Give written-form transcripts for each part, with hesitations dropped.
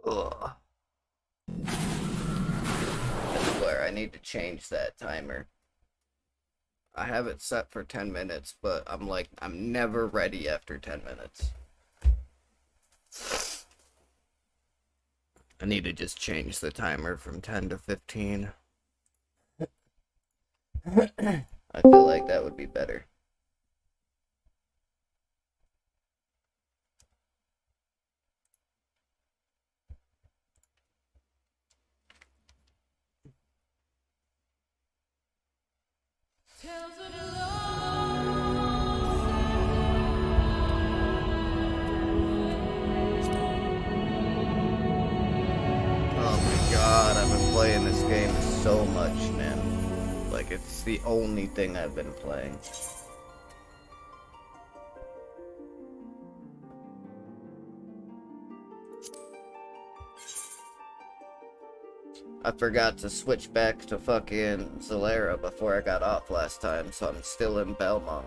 Ugh. I swear, I need to change that timer. I have it set for 10 minutes, but I'm never ready after 10 minutes. I need to just change the timer from 10 to 15. I feel like that would be better. Oh my god, I've been playing this game so much, man. Like, it's the only thing I've been playing. I forgot to switch back to fucking Zalera before I got off last time, so I'm still in Belmont.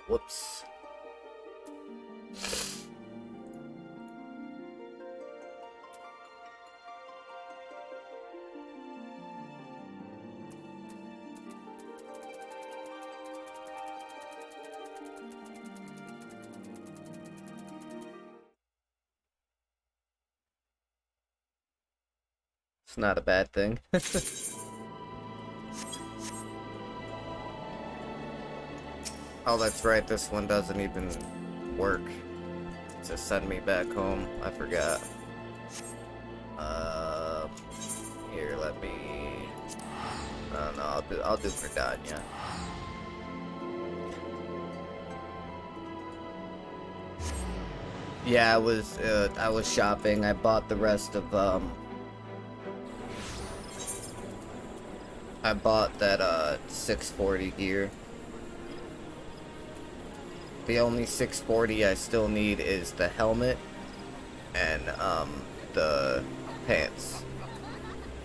Whoops. It's not a bad thing. Oh, that's right, this one doesn't even work to send me back home. I forgot. Here, let me... I don't know, I'll do Verdania. Yeah, I was shopping. I bought the rest of, I bought that, 640 gear. The only 640 I still need is the helmet and, the pants.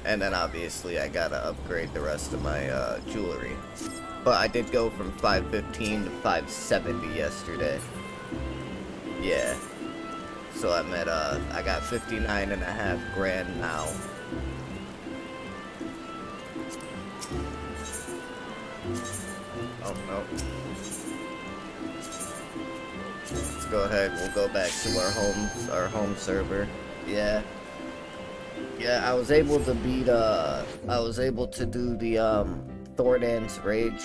And then obviously I gotta upgrade the rest of my, jewelry. But I did go from 515 to 570 yesterday. Yeah. So I'm at, I got 59.5 grand now. Oh, no. Let's go ahead, we'll go back to our home server. Yeah. Yeah, I was able to beat, I was able to do the, Thordan's Rage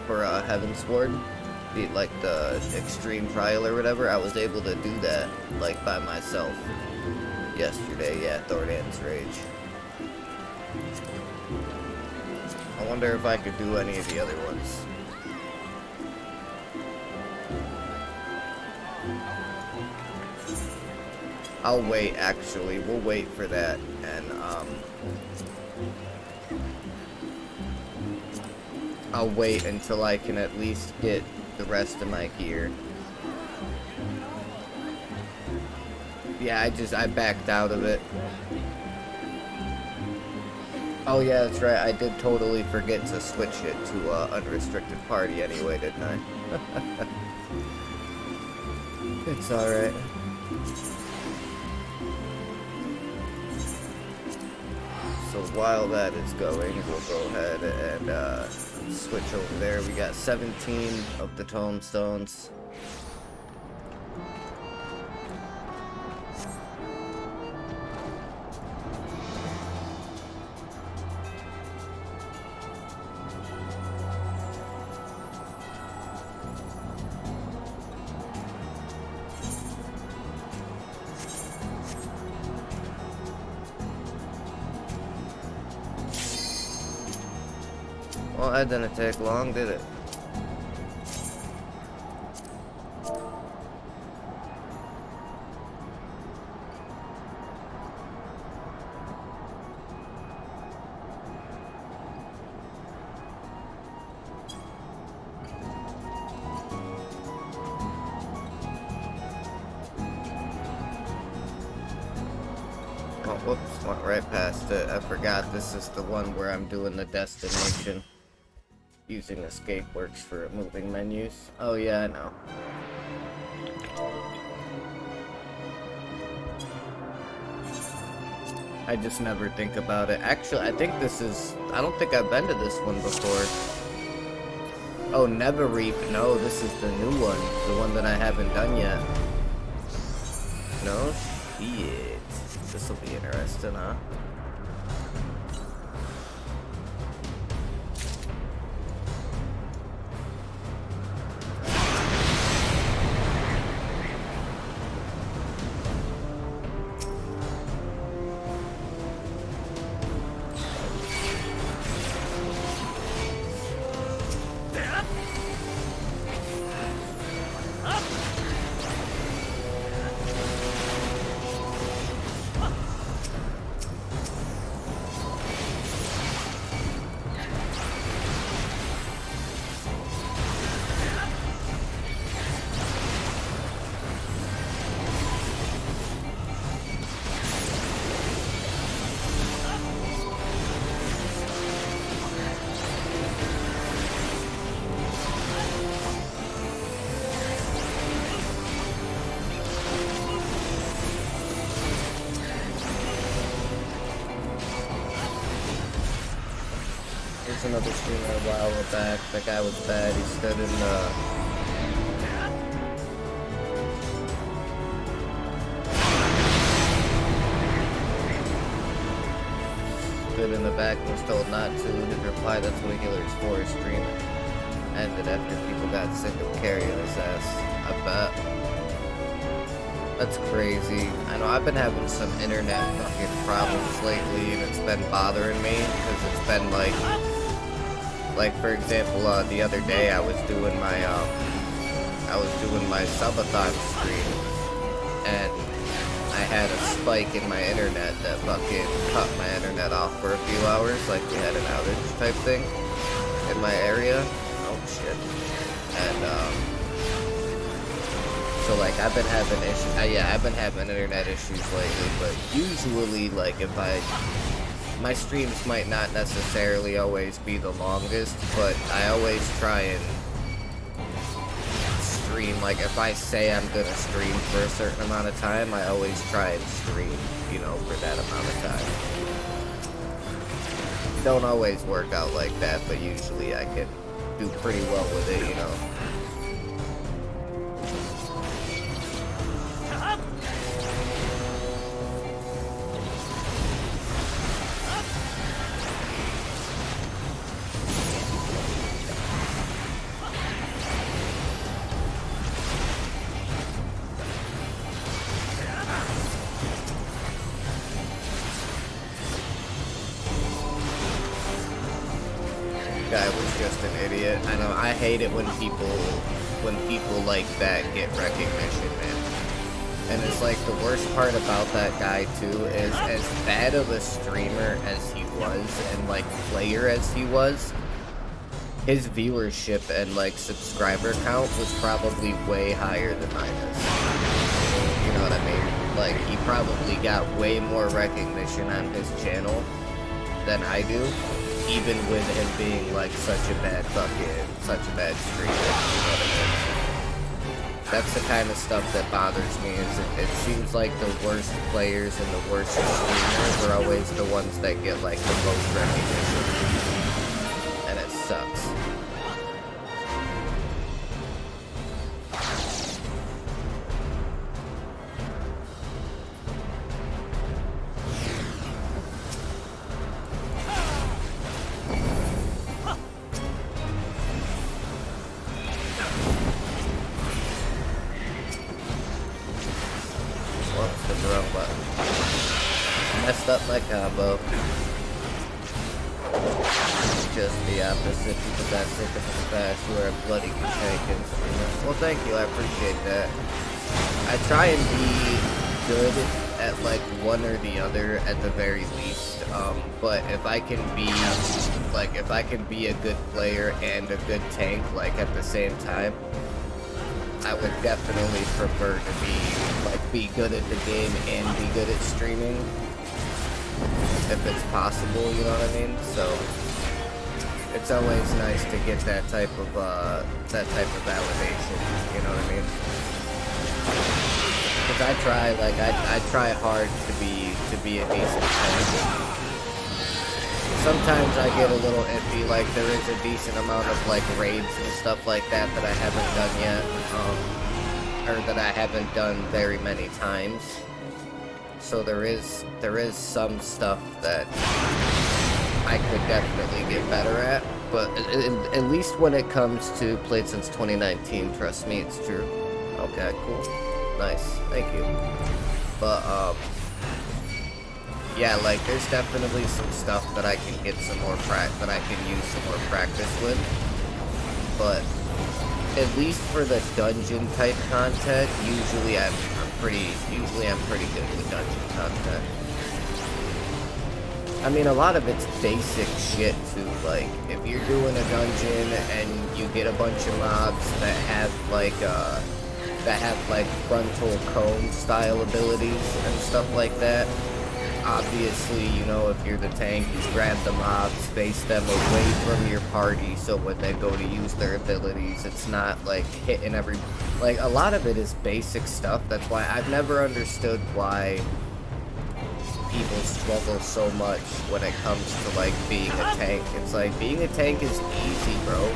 for, Heavensward. Like the extreme trial or whatever. I was able to do that, like, by myself yesterday. Yeah, Thordan's Rage. I wonder if I could do any of the other ones. I'll wait, actually. We'll wait for that, and, I'll wait until I can at least get the rest of my gear. Yeah, I backed out of it. Oh yeah, that's right, I did totally forget to switch it to, unrestricted party anyway, didn't I? It's alright. So while that is going, we'll go ahead and, switch over there. We got 17 of the tombstones. Well, that didn't take long, did it? Oh, whoops, went right past it. I forgot this is the one where I'm doing the destination. Using escape works for moving menus. Oh yeah, I know. I just never think about it. Actually, I think this is... I don't think I've been to this one before. Oh, Never Reap. No, this is the new one. The one that I haven't done yet. No shit. This'll be interesting, huh? Another streamer a while back. That guy was bad. He stood in the back and was told not to. His reply, that's what Healer's for, his stream ended after people got sick of carrying his ass. I bet. That's crazy. I know I've been having some internet fucking problems lately and it's been bothering me because it's been like for example, the other day I was doing my subathon stream, and I had a spike in my internet that fucking cut my internet off for a few hours, like we had an outage type thing in my area. Oh shit. And so like I've been having issues. I've been having internet issues lately, but usually like my streams might not necessarily always be the longest, but I always try and stream, like if I say I'm gonna stream for a certain amount of time, I always try and stream, you know, for that amount of time. Don't always work out like that, but usually I can do pretty well with it, you know. Guy was just an idiot. I know, I hate it when people like that get recognition, man. And it's like the worst part about that guy too is as bad of a streamer as he was and like player as he was, his viewership and like subscriber count was probably way higher than mine is. You know what I mean? Like he probably got way more recognition on his channel than I do. Even with him being like such a bad streamer, you know what I mean? That's the kind of stuff that bothers me, is it seems like the worst players and the worst streamers are always the ones that get like the most recognition. And it sucks. Up my combo. Just the opposite. People got sick of the fast. You are a bloody tank instrument. Well, thank you. I appreciate that. I try and be good at like one or the other at the very least. But if I can be a good player and a good tank like at the same time, I would definitely prefer to be good at the game and be good at streaming. If it's possible, you know what I mean? So, it's always nice to get that type of validation. You know what I mean? Because I try hard to be a decent tank. Sometimes I get a little iffy, like there is a decent amount of like raids and stuff like that that I haven't done yet, or that I haven't done very many times. So there is some stuff that I could definitely get better at, but at least when it comes to played since 2019, trust me, it's true. Okay, cool, nice, thank you. But yeah, like there's definitely some stuff that I can get some more that I can use some more practice with. But at least for the dungeon type content, usually I'm pretty good with dungeon content. I mean, a lot of it's basic shit too. Like if you're doing a dungeon and you get a bunch of mobs that have like frontal cone style abilities and stuff like that. Obviously, you know, if you're the tank, you grab the mobs, face them away from your party, so when they go to use their abilities, it's not like hitting every... Like, a lot of it is basic stuff. That's why I've never understood why people struggle so much when it comes to, like, being a tank. It's like, being a tank is easy, bro.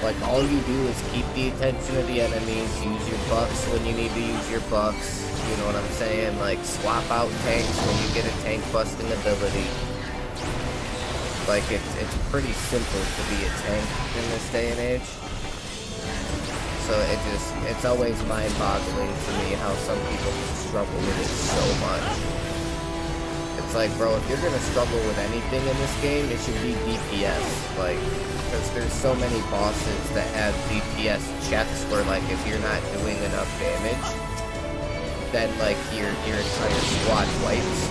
Like, all you do is keep the attention of the enemies, use your buffs when you need to use your buffs. You know what I'm saying? Like, swap out tanks when you get a tank busting ability. Like, it's pretty simple to be a tank in this day and age. So it's always mind-boggling to me how some people struggle with it so much. It's like, bro, if you're gonna struggle with anything in this game, it should be DPS. Like, because there's so many bosses that have DPS checks where, like, if you're not doing enough damage, then like your entire squad wipes.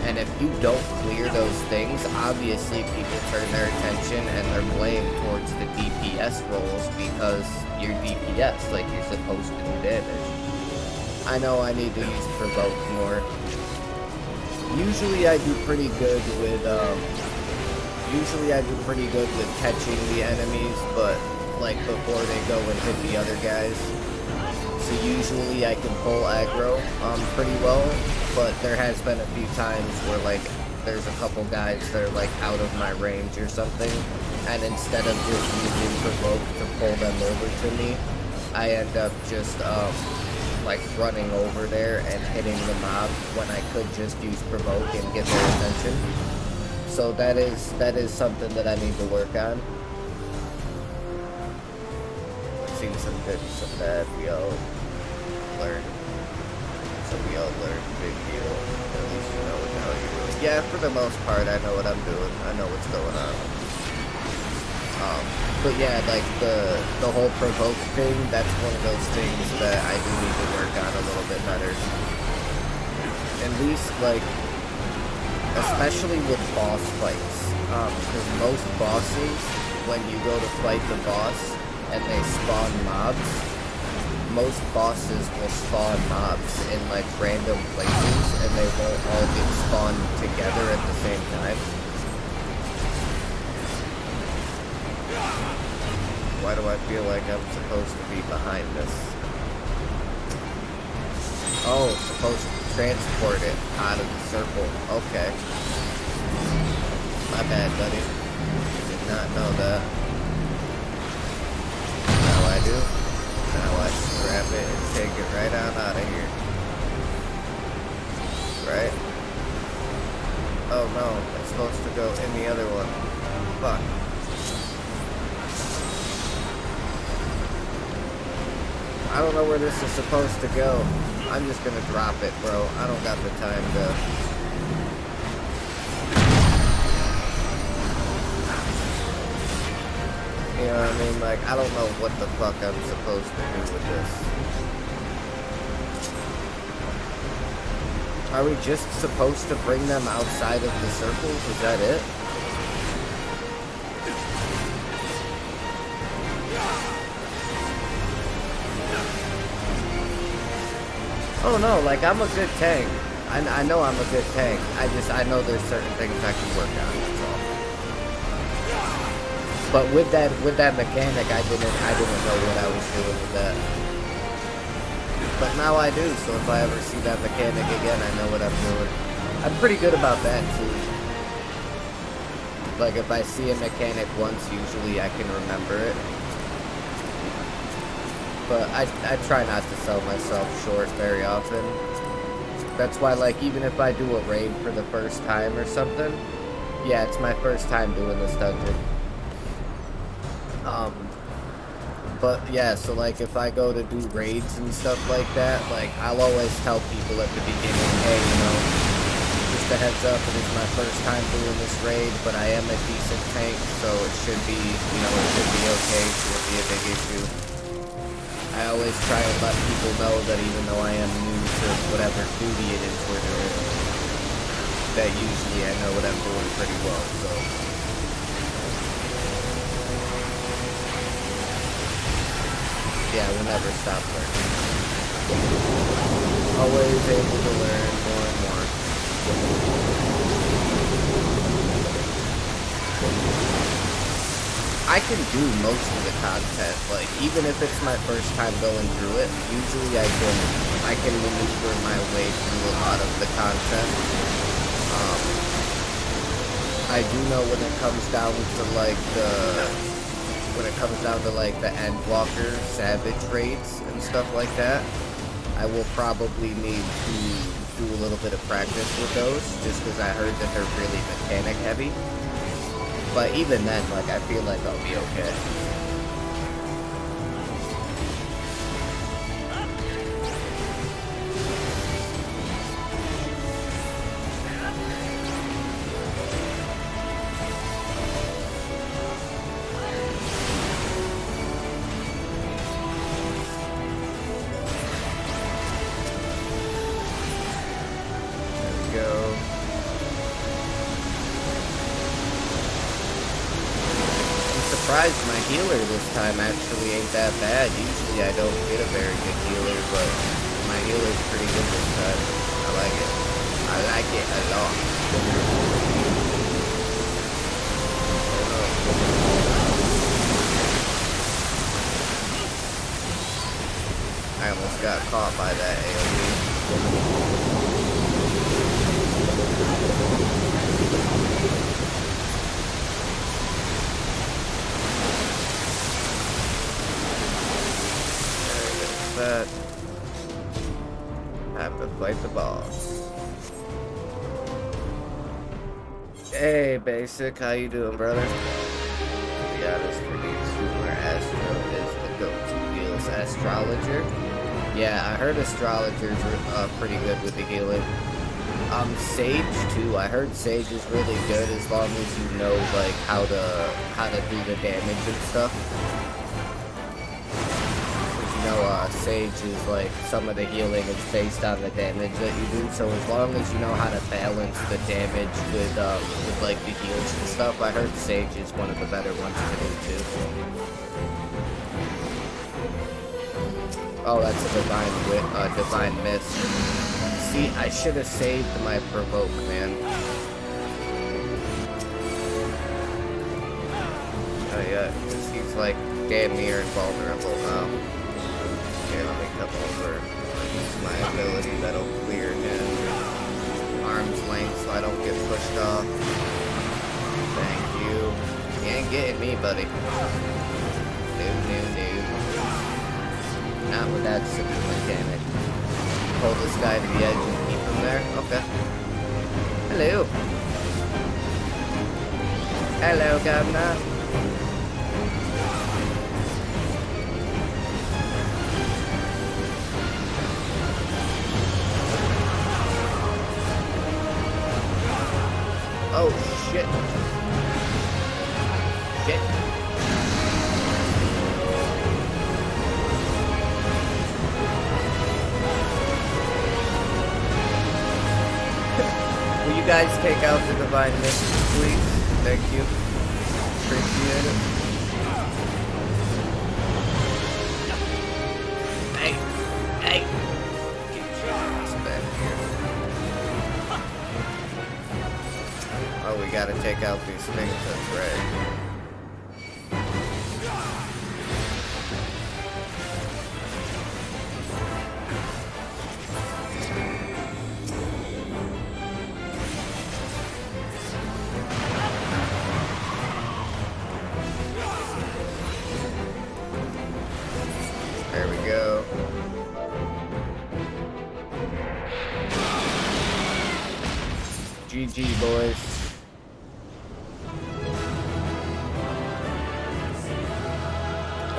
And if you don't clear those things, obviously people turn their attention and their blame towards the DPS roles because you're DPS, like you're supposed to do damage. I know I need to use provoke more. Usually I do pretty good with catching the enemies, but like before they go and hit the other guys. So usually I can pull aggro pretty well, but there has been a few times where like there's a couple guys that are like out of my range or something, and instead of just using provoke to pull them over to me, I end up just like running over there and hitting the mob when I could just use provoke and get their attention. So that is something that I need to work on. Seen some good and some bad. We all learn. So we all learn. Big deal. At least you know what the hell you're doing. Yeah, for the most part, I know what I'm doing. I know what's going on. But yeah, like the whole provoke thing, that's one of those things that I do need to work on a little bit better. At least, like, especially with boss fights. Because most bosses, when you go to fight the boss, and they spawn mobs, most bosses will spawn mobs in like random places and they won't all get spawned together at the same time. Why do I feel like I'm supposed to be behind this? Oh, supposed to transport it out of the circle. Okay. My bad, buddy. Did not know that. I do. Now I just grab it and take it right on out of here. Right? Oh no, it's supposed to go in the other one. Fuck. I don't know where this is supposed to go. I'm just gonna drop it, bro. I don't got the time to... You know what I mean? Like, I don't know what the fuck I'm supposed to do with this. Are we just supposed to bring them outside of the circles? Is that it? Oh no, like, I'm a good tank. I know I'm a good tank. I know there's certain things I can work on, that's all. But with that mechanic, I didn't know what I was doing with that. But now I do, so if I ever see that mechanic again, I know what I'm doing. I'm pretty good about that too. Like if I see a mechanic once, usually I can remember it. But I try not to sell myself short very often. That's why, like, even if I do a raid for the first time or something, yeah, it's my first time doing this dungeon. But yeah, so like if I go to do raids and stuff like that, like I'll always tell people at the beginning, hey, you know, just a heads up, it is my first time doing this raid, but I am a decent tank, so it should be, you know, it should be okay, it shouldn't be a big issue. I always try to let people know that even though I am new to whatever duty it is we're doing, that usually I know what I'm doing pretty well, so. Yeah, we'll never stop learning. Always able to learn more and more. I can do most of the content, like, even if it's my first time going through it, usually I can maneuver my way through a lot of the content. I do know when it comes down to, like, the Endwalker Savage raids and stuff like that, I will probably need to do a little bit of practice with those, just because I heard that they're really mechanic heavy. But even then, like, I feel like I'll be okay. Surprised my healer this time actually ain't that bad. Usually I don't get a very good healer, but my healer's pretty good this time. I like it. I like it a lot. I almost got caught by that AoE. Have to fight the boss. Hey, Basic, how you doing, brother? To be honest, for consumer, Astro is the go-to heals astrologer. Yeah, I heard astrologers are pretty good with the healing. Sage too. I heard Sage is really good as long as you know like how to do the damage and stuff. Sage is like some of the healing is based on the damage that you do, so as long as you know how to balance the damage with like the heals and stuff, I heard Sage is one of the better ones to do too. Oh, that's a divine miss. See, I should have saved my provoke, man. Oh yeah, because he's like damn near invulnerable now. Here, let me come over. Use my ability that'll clear his arm's length so I don't get pushed off. Thank you. You ain't getting me, buddy. No. Not with that simple mechanic. Pull this guy to the edge and keep him there? Okay. Hello. Hello, Governor. Oh, shit. Shit. Will you guys take out the divine missions, please? Thank you. Appreciate it. Hey. Get your ass back here. Oh, we gotta take out these things, that's right. GG, boys.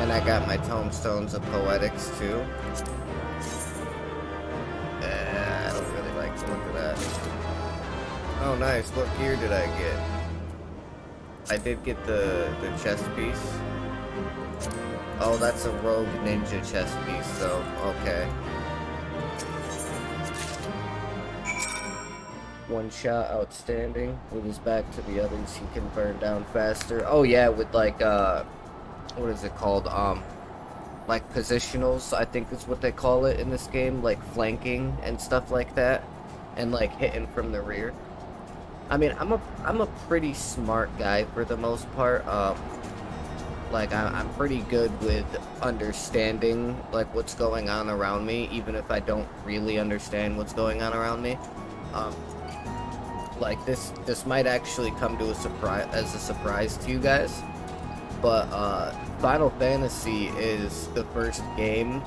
And I got my tomestones of poetics too. I don't really like to look at that. Oh nice, what gear did I get? I did get the chest piece. Oh, that's a rogue ninja chest piece, so okay. One shot, outstanding. With his back to the others, he can burn down faster. Oh yeah, with like what is it called? Like positionals, I think is what they call it in this game, like flanking and stuff like that, and like hitting from the rear. I mean, I'm a pretty smart guy for the most part. Like I'm pretty good with understanding like what's going on around me, even if I don't really understand what's going on around me. Like this might actually come to a surprise to you guys. But Final Fantasy is the first game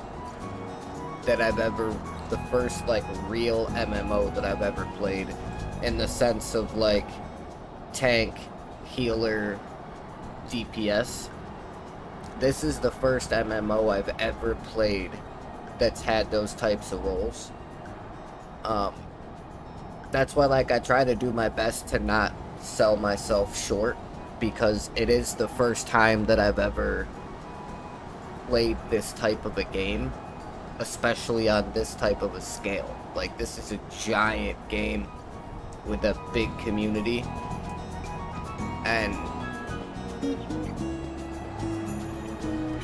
that the first like real MMO that I've ever played, in the sense of like tank, healer, DPS. This is the first MMO I've ever played that's had those types of roles. That's why like I try to do my best to not sell myself short, because it is the first time that I've ever played this type of a game, especially on this type of a scale. Like, this is a giant game with a big community, and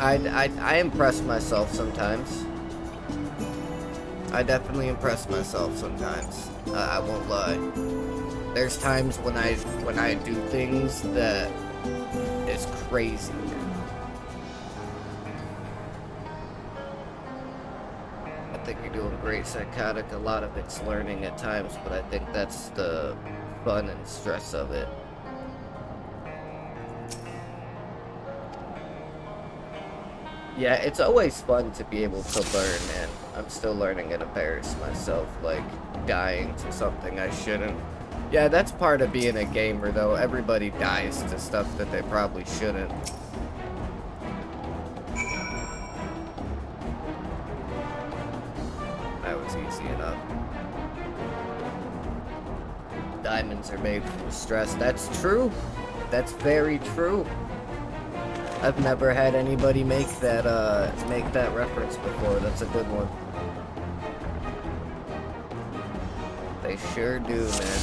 I impress myself sometimes. I definitely impress myself sometimes. I won't lie. There's times when I do things that is crazy. I think you're doing great, Psychotic. A lot of it's learning at times, but I think that's the fun and stress of it. Yeah, it's always fun to be able to learn, and I'm still learning and embarrass myself, like dying to something I shouldn't. Yeah, that's part of being a gamer, though. Everybody dies to stuff that they probably shouldn't. That was easy enough. Diamonds are made from stress. That's true. That's very true. I've never had anybody make that reference before. That's a good one. They sure do, man.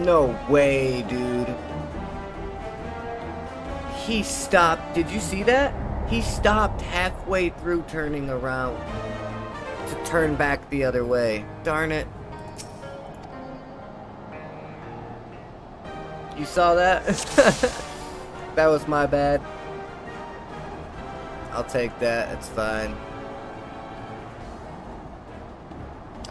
No way, dude. He stopped. Did you see that? He stopped halfway through turning around to turn back the other way. Darn it. You saw that? That was my bad. I'll take that. It's fine.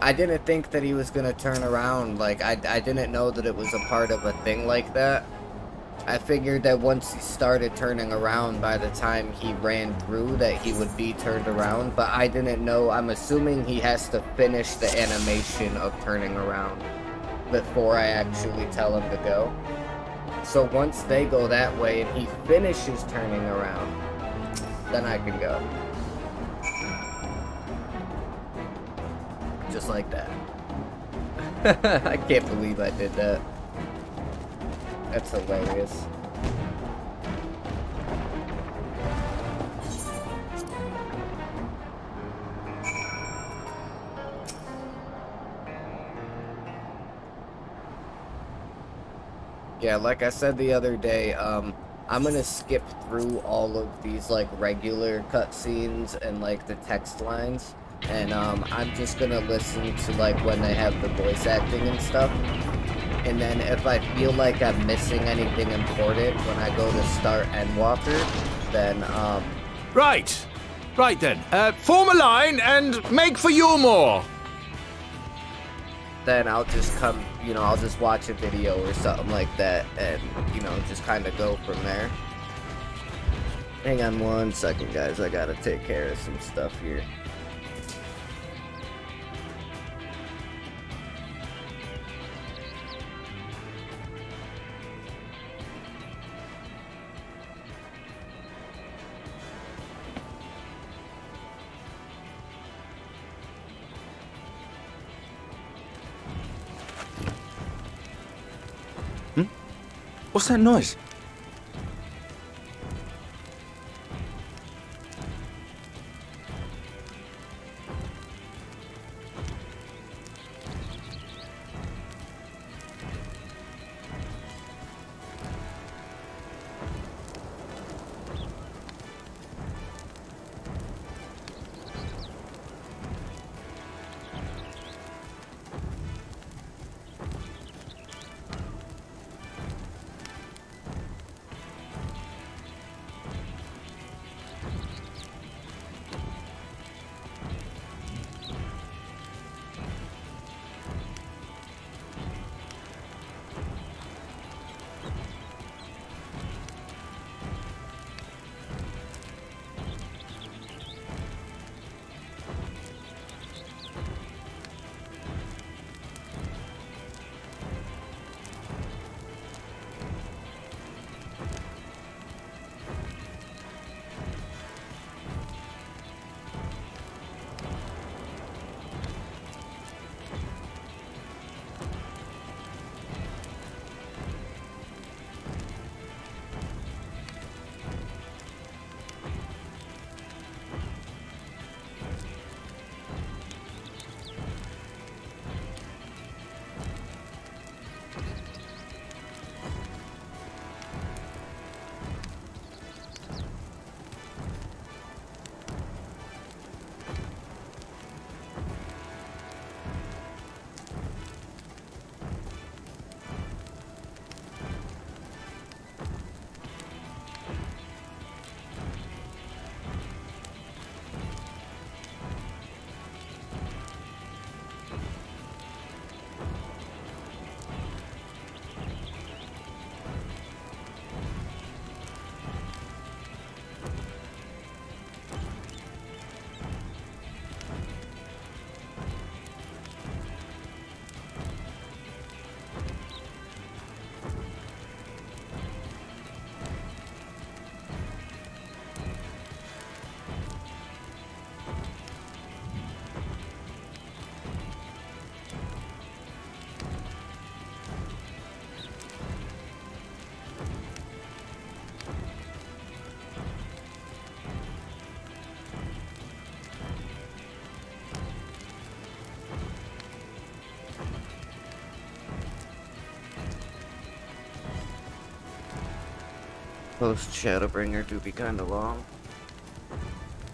I didn't think that he was gonna turn around. Like, I didn't know that it was a part of a thing like that. I figured that once he started turning around, by the time he ran through, that he would be turned around, but I didn't know. I'm assuming he has to finish the animation of turning around before I actually tell him to go. So once they go that way and he finishes turning around, then I can go. Just like that. I can't believe I did that. That's hilarious. Yeah, like I said the other day, I'm gonna skip through all of these like regular cutscenes and like the text lines, and I'm just gonna listen to like when they have the voice acting and stuff. And then if I feel like I'm missing anything important when I go to start Endwalker, then Right then. Form a line and make for Yulmore. Then I'll just come, you know, I'll just watch a video or something like that, and, you know, just kind of go from there. Hang on 1 second, guys. I gotta take care of some stuff here. What's that noise? Post Shadowbringer do be kinda long.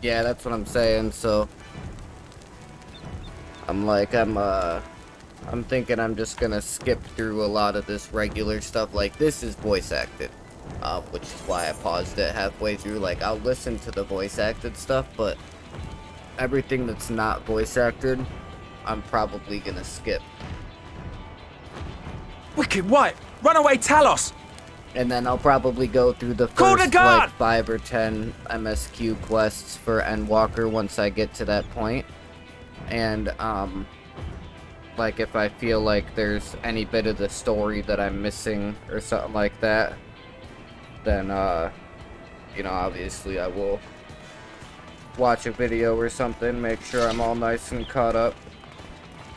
Yeah, that's what I'm saying, so I'm thinking I'm just gonna skip through a lot of this regular stuff. Like, this is voice acted, which is why I paused it halfway through. Like, I'll listen to the voice acted stuff, but everything that's not voice acted, I'm probably gonna skip. Wicked White! Run away, Talos! And then I'll probably go through the Call the first, guard! like, 5 or 10 MSQ quests for Endwalker once I get to that point. And, like, if I feel like there's any bit of the story that I'm missing or something like that, then, you know, obviously I will watch a video or something, make sure I'm all nice and caught up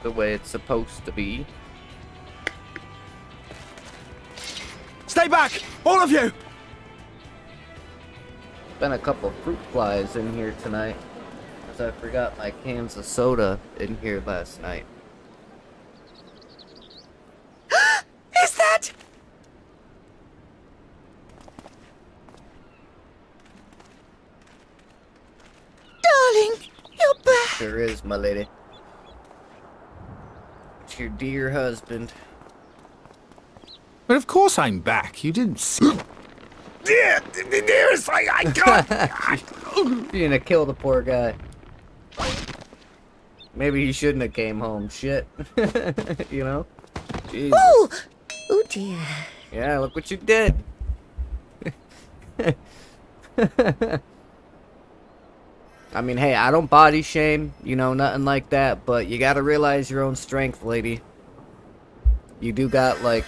the way it's supposed to be. Stay back! All of you! Been a couple fruit flies in here tonight, because I forgot my cans of soda in here last night. Is that... Darling, you're back. Sure is, my lady. It's your dear husband. But of course I'm back. You didn't see. Yeah, dearest, I can't... You're gonna kill the poor guy. Maybe he shouldn't have came home. Shit. You know? Jesus. Oh, oh dear. Yeah, look what you did. I mean, hey, I don't body shame, you know, nothing like that, but you gotta realize your own strength, lady. You do got, like,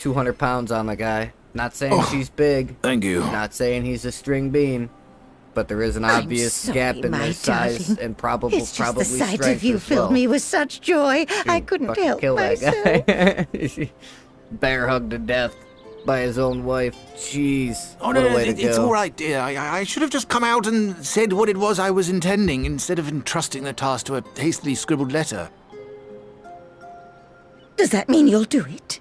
200 pounds on the guy. Not saying she's big. Thank you. Not saying he's a string bean. But there is an obvious sorry, gap in my their size darling. and probably It's just the sight strength of you as filled well. me with such joy. I couldn't Fucking help kill myself. that guy. Bear hugged to death by his own wife. Jeez. Oh, what no, a way to it's go. all right, dear. I should have just come out and said what it was I was intending instead of entrusting the task to a hastily scribbled letter. Does that mean you'll do it?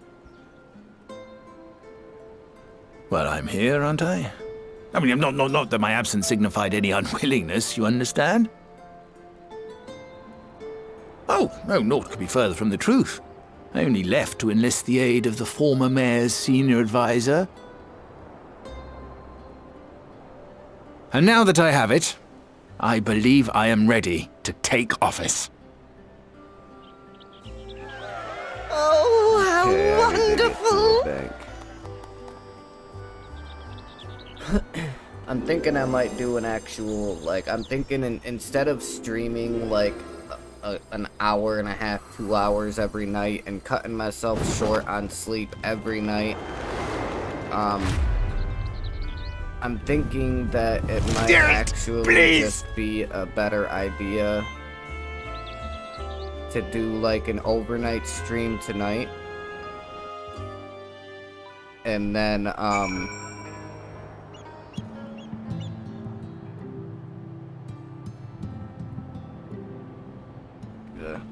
Well, I'm here, aren't I? I mean, not that my absence signified any unwillingness, you understand? Oh, no, naught could be further from the truth. I only left to enlist the aid of the former mayor's senior advisor. And now that I have it, I believe I am ready to take office. Oh, how Okay, I need to get to the wonderful! bank. I'm thinking I might do an actual, like, I'm thinking instead of streaming, like, an hour and a half, 2 hours every night and cutting myself short on sleep every night, I'm thinking that it might actually just be a better idea to do, like, an overnight stream tonight. And then,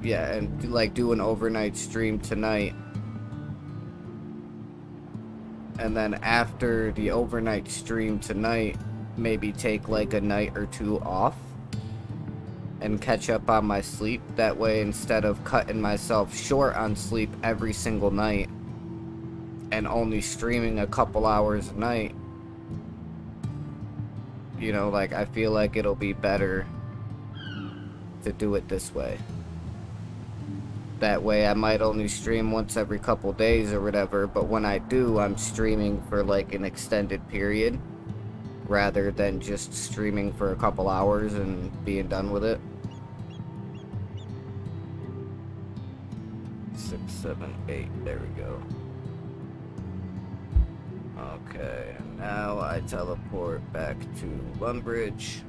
yeah, and like do an overnight stream tonight. And then after the overnight stream tonight, maybe take like a night or two off and catch up on my sleep. That way, instead of cutting myself short on sleep every single night and only streaming a couple hours a night, you know, like, I feel like it'll be better to do it this way. That way I might only stream once every couple days or whatever, but when I do, I'm streaming for like an extended period rather than just streaming for a couple hours and being done with it. 6, 7, 8, there we go. Okay, and now I teleport back to Lumbridge.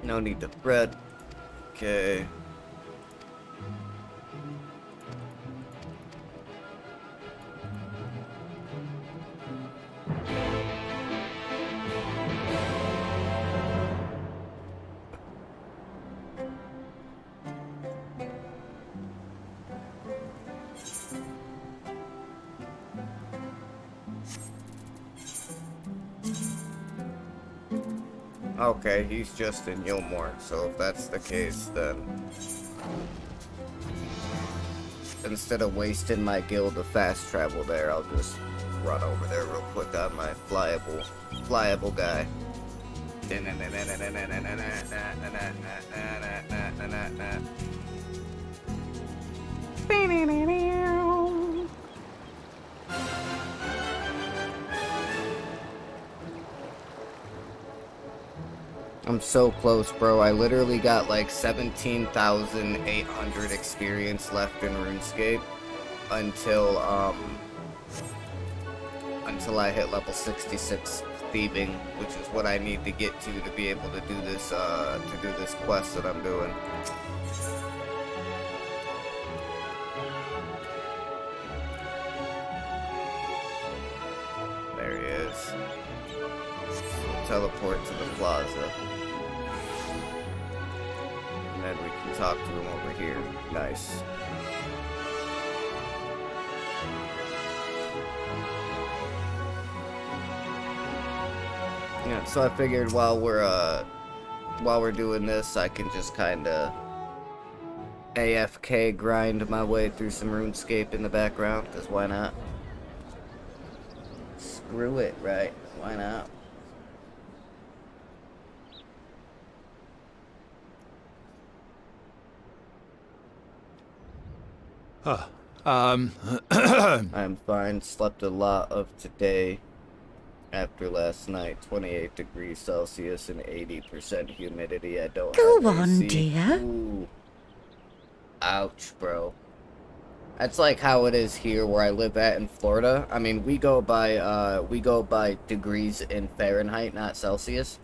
No need to thread. Okay. Okay, he's just in Yilmore, so if that's the case, then instead of wasting my guild to fast travel there, I'll just run over there real quick on my flyable guy. I'm so close, bro. I literally got like 17,800 experience left in RuneScape until I hit level 66 thieving, which is what I need to get to be able to do this quest that I'm doing. There he is. So teleport to the plaza. And then we can talk to him over here. Nice. Yeah, so I figured while we're doing this, I can just kinda AFK grind my way through some RuneScape in the background, 'cause why not? Screw it, right? Why not? I'm fine. Slept a lot of today after last night. 28 degrees Celsius and 80% humidity. I don't Go have on, AC. dear. Ooh. Ouch, bro. That's like how it is here where I live at in Florida. I mean, we go by degrees in Fahrenheit, not Celsius.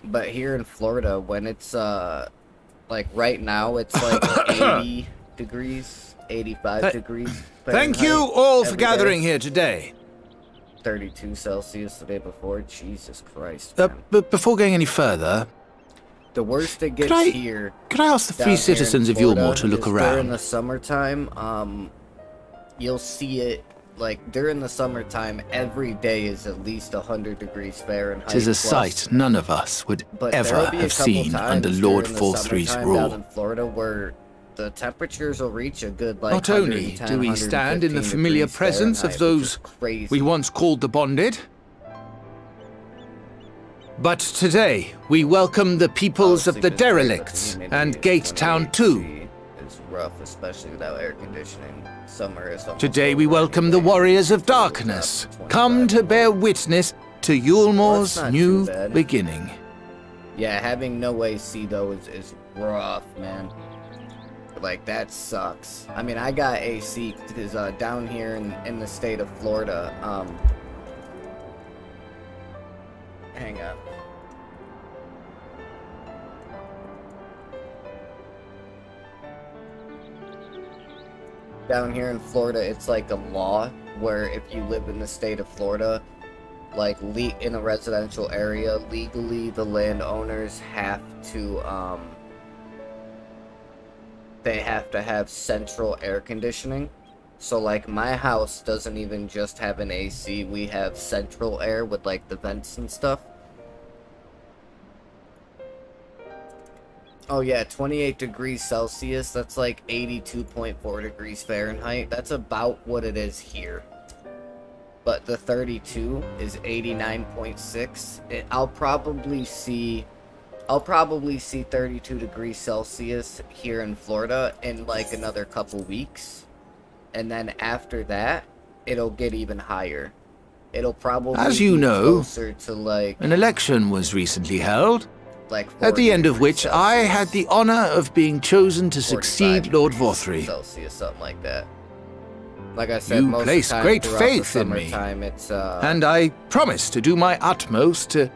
But here in Florida, when it's like right now, it's like 80 degrees, 85 degrees Thank Fahrenheit you all for every day. gathering here today. 32 Celsius the day before. Jesus Christ, Uh, man. but before going any further, The worst it gets I- here. could I ask the down free here in citizens of Florida Yulmore to look is During around? the summertime, you'll see it, like, during the summertime, every day is at least 100 degrees Fahrenheit. 'Tis a plus. sight none of us would But ever there'll be a have couple seen times under Lord during the 43's summertime down rule. in Florida where the temperatures will reach a good, like, Not only 110, do we stand in the 115 familiar degrees presence of Fahrenheit, those which is crazy. we once called the bonded, but today we welcome the peoples of the Sleep is great, but derelicts humidity and is Gate 28 Town too. degrees. It's rough, especially without air conditioning. Summer is almost Today we over welcome the anyway. warriors of It's up darkness, to 25 come to bear witness to Yulmore's Well, that's not new too bad. beginning. Yeah, having no AC though is rough, man. Like, that sucks. I mean, I got AC because down here in the state of Florida, hang on. Down here in Florida, it's like a law where if you live in the state of Florida, like in a residential area, legally the landowners have to they have to have central air conditioning. So like my house doesn't even just have an AC, we have central air with like the vents and stuff. Oh yeah, 28 degrees Celsius, that's like 82.4 degrees Fahrenheit. That's about what it is here. But the 32 is 89.6. I'll probably see 32 degrees Celsius here in Florida in like another couple weeks. And then after that, it'll get even higher. It'll probably As you be know, closer to like An election was recently held, at 40 the end of degrees which I Celsius, had the honor of being chosen to 45 succeed Lord degrees Vothry. Celsius, something like that. Like I said, You most place of the time great throughout faith the in me, summertime, it's And I promise to do my utmost to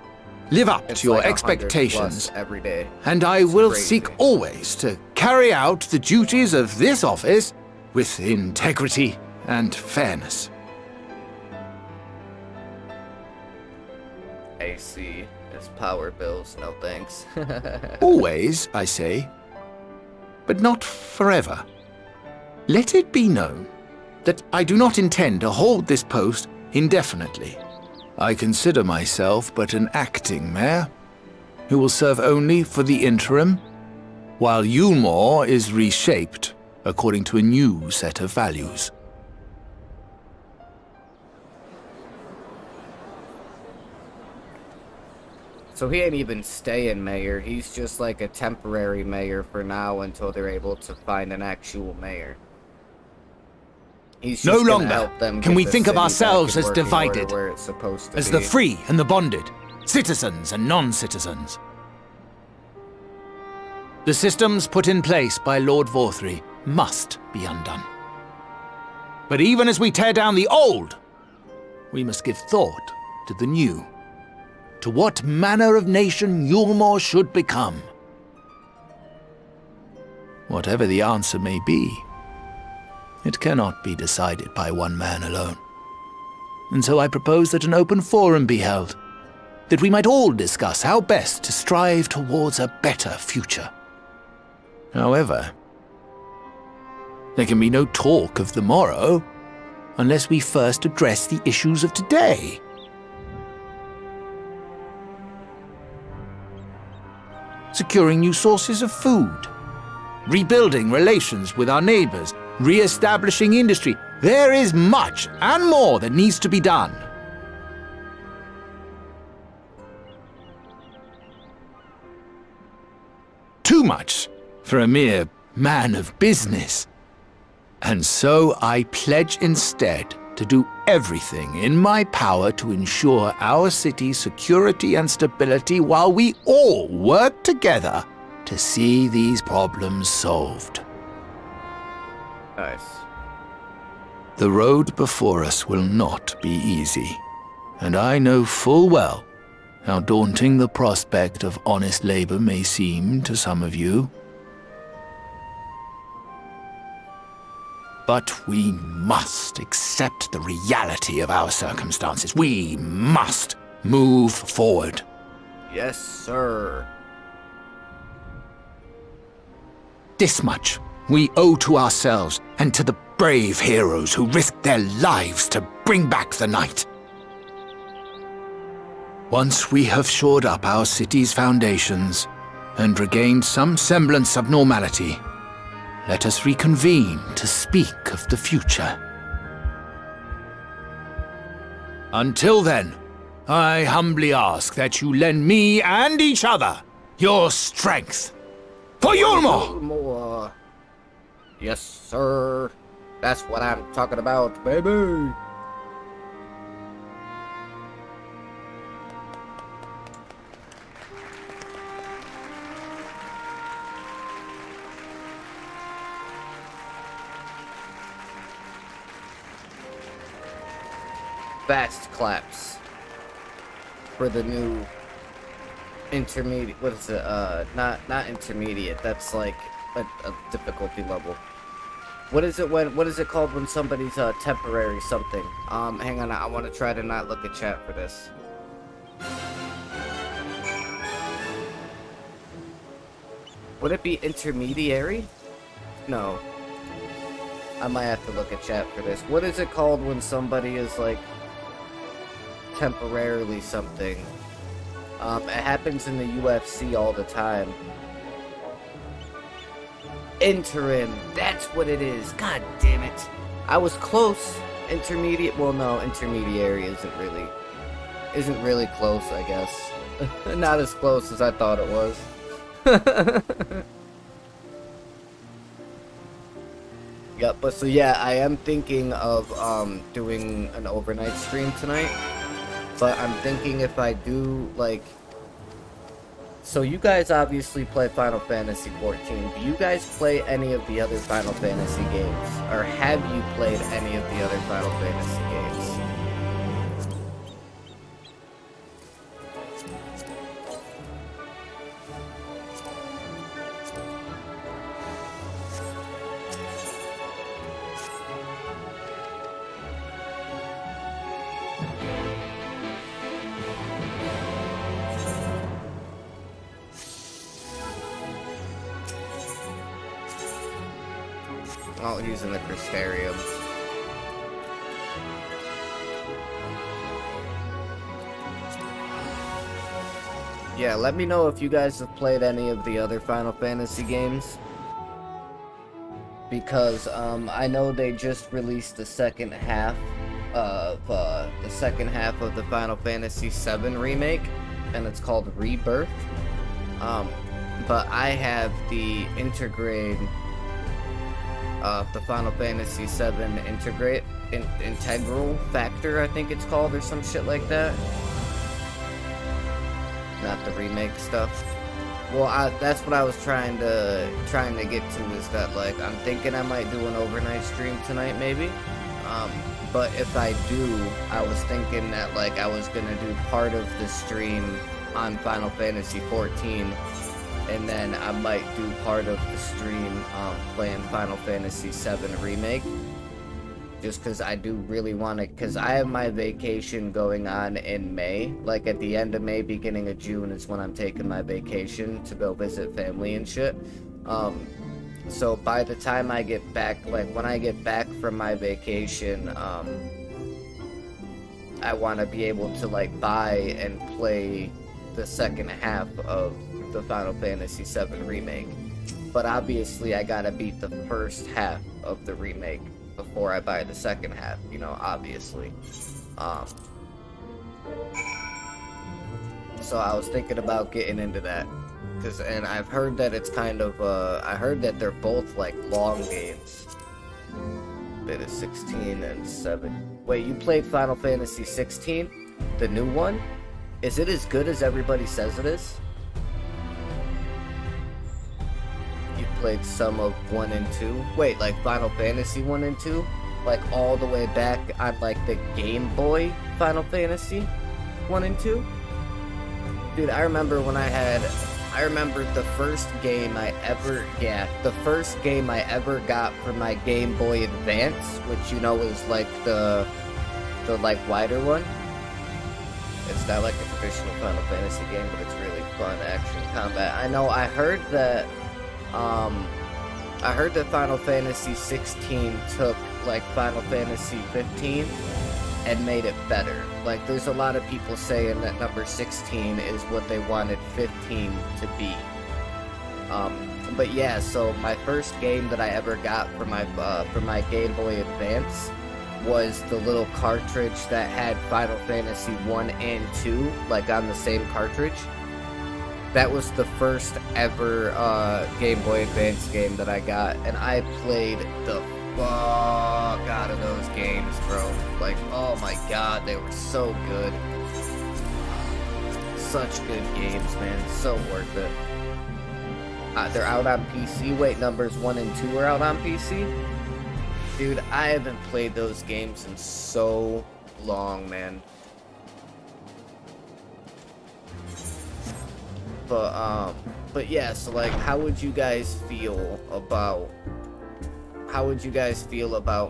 live up it's to your like 100 expectations. plus every day. And I It's will crazy. seek always to carry out the duties of this office with integrity and fairness. AC is power bills, no thanks. Always, I say, but not forever. Let it be known that I do not intend to hold this post indefinitely. I consider myself but an acting mayor, who will serve only for the interim, while Yulmore is reshaped according to a new set of values. So he ain't even staying mayor, he's just like a temporary mayor for now until they're able to find an actual mayor. He's No just gonna longer help them can get we the think of city back ourselves in as working order divided, where it's supposed to as be. the free and the bonded, citizens and non-citizens. The systems put in place by Lord Vothry must be undone. But even as we tear down the old, we must give thought to the new, to what manner of nation Yulmore should become. Whatever the answer may be, it cannot be decided by one man alone. And so I propose that an open forum be held, that we might all discuss how best to strive towards a better future. However, there can be no talk of the morrow unless we first address the issues of today. Securing new sources of food, rebuilding relations with our neighbors, re-establishing industry. There is much and more that needs to be done. too much for a mere man of business. And so I pledge instead to do everything in my power to ensure our city's security and stability while we all work together to see these problems solved. Nice. The road before us will not be easy, and I know full well how daunting the prospect of honest labor may seem to some of you. But we must accept the reality of our circumstances. We must move forward. Yes, sir. This much we owe to ourselves and to the brave heroes who risked their lives to bring back the night. Once we have shored up our city's foundations and regained some semblance of normality, let us reconvene to speak of the future. Until then, I humbly ask that you lend me and each other your strength. For Yulmore! More. Yes, sir. That's what I'm talking about, baby. Fast claps for the new intermediate. What is it? Not intermediate. That's like a difficulty level. What is it when? What is it called when somebody's temporary something? Hang on. I want to try to not look at chat for this. Would it be intermediary? No. I might have to look at chat for this. What is it called when somebody is like temporarily something? It happens in the UFC all the time. Interim. That's what it is. God damn it. I was close. Intermediate. Well, no, intermediary isn't really close, I guess. Not as close as I thought it was. Yep, but so yeah, I am thinking of doing an overnight stream tonight. But I'm thinking if I do, like... So you guys obviously play Final Fantasy XIV. Do you guys play any of the other Final Fantasy games? Or have you played any of the other Final Fantasy games? Oh, he's in the Crystarium. Yeah, let me know if you guys have played any of the other Final Fantasy games. Because, I know they just released the second half of the Final Fantasy VII remake, and it's called Rebirth. But I have the Intergrade, the Final Fantasy VII Integral Factor, I think it's called, or some shit like that. Not the remake stuff. Well, that's what I was trying to get to, is that, like, I'm thinking I might do an overnight stream tonight, maybe. But if I do, I was thinking that, like, I was gonna do part of the stream on Final Fantasy XIV, and then I might do part of the stream playing Final Fantasy VII Remake. Just because I do really want to, because I have my vacation going on in May. Like, at the end of May, beginning of June is when I'm taking my vacation to go visit family and shit. So by the time I get back, like, when I get back from my vacation, I want to be able to, like, buy and play the second half of the Final Fantasy VII Remake. But obviously, I gotta beat the first half of the remake before I buy the second half, you know, obviously. So I was thinking about getting into that. And I've heard that it's kind of, I heard that they're both, like, long games. Beta 16 and 7. Wait, you played Final Fantasy 16? The new one? Is it as good as everybody says it is? You played some of 1 and 2? Wait, like Final Fantasy 1 and 2? Like all the way back on like the Game Boy Final Fantasy 1 and 2? Dude, I remember the first game I ever got for my Game Boy Advance, which you know is like the like wider one. It's not like a traditional Final Fantasy game, but it's really fun action combat. I heard that Final Fantasy 16 took like Final Fantasy 15 and made it better. Like, there's a lot of people saying that number 16 is what they wanted 15 to be. But yeah, so my first game that I ever got for my Game Boy Advance was the little cartridge that had Final Fantasy 1 and 2, like on the same cartridge. That was the first ever Game Boy Advance game that I got, and I played the fuck out of those games, bro. Like, oh my god, they were so good. Such good games, man. So worth it. They're out on PC. Wait, numbers 1 and 2 are out on PC? Dude, I haven't played those games in so long, man. But yeah, so like, how would you guys feel about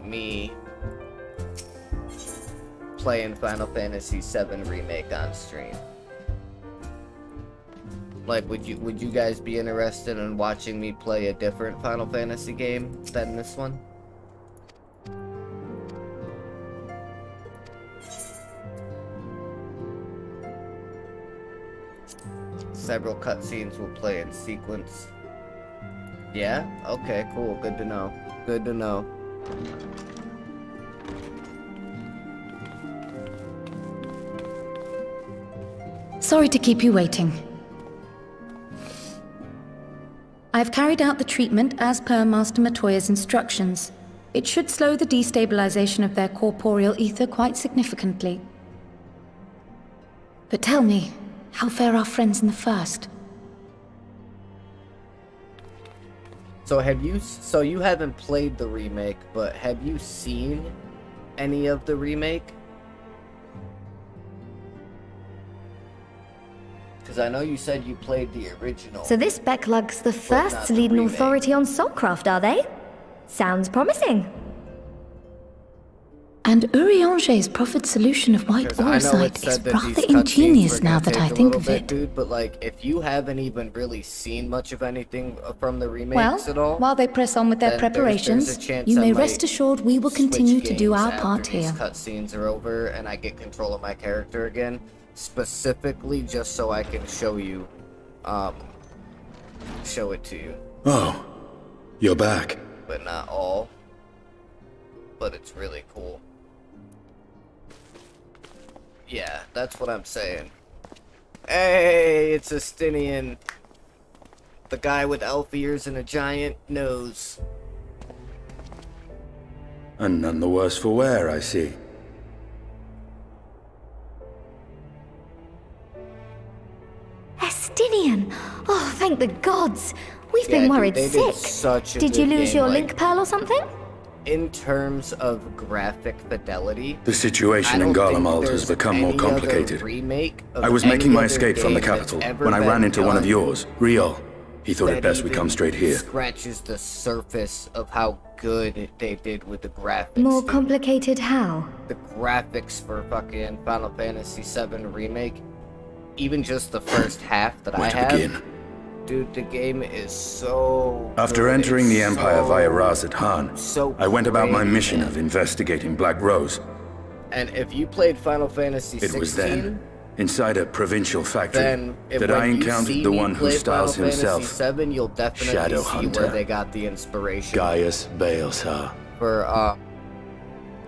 me playing Final Fantasy VII Remake on stream? Like, would you guys be interested in watching me play a different Final Fantasy game than this one? Several cutscenes will play in sequence. Yeah? Okay, cool. Good to know. Good to know. Sorry to keep you waiting. I've carried out the treatment as per Master Matoya's instructions. It should slow the destabilization of their corporeal ether quite significantly. But tell me, how fare our friends in the first? So you haven't played the remake, but have you seen any of the remake? Because I know you said you played the original. So this Becklug's the not first the leading remake. authority on Soulcraft, are they? Sounds promising. And Urianger's proffered solution of white 'Cause I know it orsite said is that rather these cutscenes ingenious were gonna now that take I a think little of bit, it. dude, but like, if you haven't even really seen much of anything from the remakes Well, at all, while they press on with their then there's a preparations, chance you I may might rest assured we will continue switch to do games our after part these here. cutscenes are over and I get control of my character again, specifically just so I can show you, show it to you, Oh, you're back. but not all. But it's really cool. Yeah, that's what I'm saying. Hey, it's Astinian. The guy with elf ears and a giant nose. And none the worse for wear, I see. Estinian! Oh, thank the gods! We've Yeah, been dude, worried they sick. did such a Did you good lose game, your like, link pearl or something? In terms of graphic fidelity, The I situation in don't think Garlemald has there's become more any other complicated. remake of I was any making my other escape from the game that's capital ever when I been ran into one of done yours, Riol. He thought that it best we even come straight here. scratches the surface of how good they did with the graphics. More dude. complicated how? The graphics for fucking Final Fantasy VII Remake, even just the first half that Where I to have, begin? dude, the game is so After good. entering It's the Empire so- via Razat Han, so I went about my great, mission man. of investigating Black Rose. And if you played Final Fantasy It 16, was then, inside a provincial factory, then if that when I you encountered see the me one who play styles Final himself Fantasy 7, you'll definitely Shadow see Hunter. where they got the inspiration Gaius Baelsar. for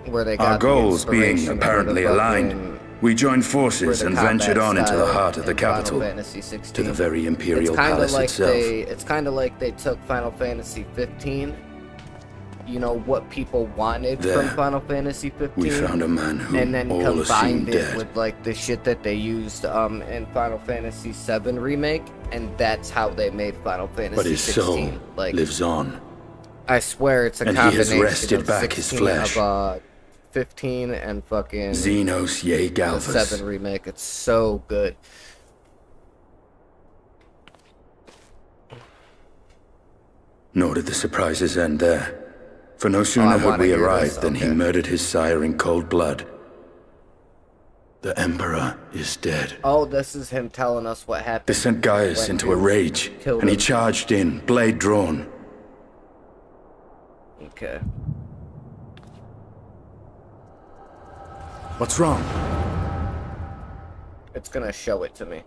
where they got Our the goals being inspiration for the apparently aligned, We joined for forces the and combat ventured on into the style heart of the in Final capital, Fantasy 16. to the very Imperial It's kind of Palace like itself. it's kind of like they took Final Fantasy 15. You know what people wanted There, from Final Fantasy 15. We found a man who and then all assumed combined it dead. with like the shit that they used in Final Fantasy 7 remake, and that's how they made Final Fantasy But his 16. soul Like, lives on. I swear it's a And he has combination wrested of back his 16 flesh. of 15 and fucking Xenos Ye the Galvus. 7 remake. It's so good. Nor did the surprises end there. For no I sooner had wanna we hear this, arrived than he okay. murdered his sire in cold blood. The Emperor is dead. Oh, this is him telling us what happened. This sent Gaius when into a you rage, killed and he him. charged in, blade drawn. Okay. What's wrong? It's gonna show it to me.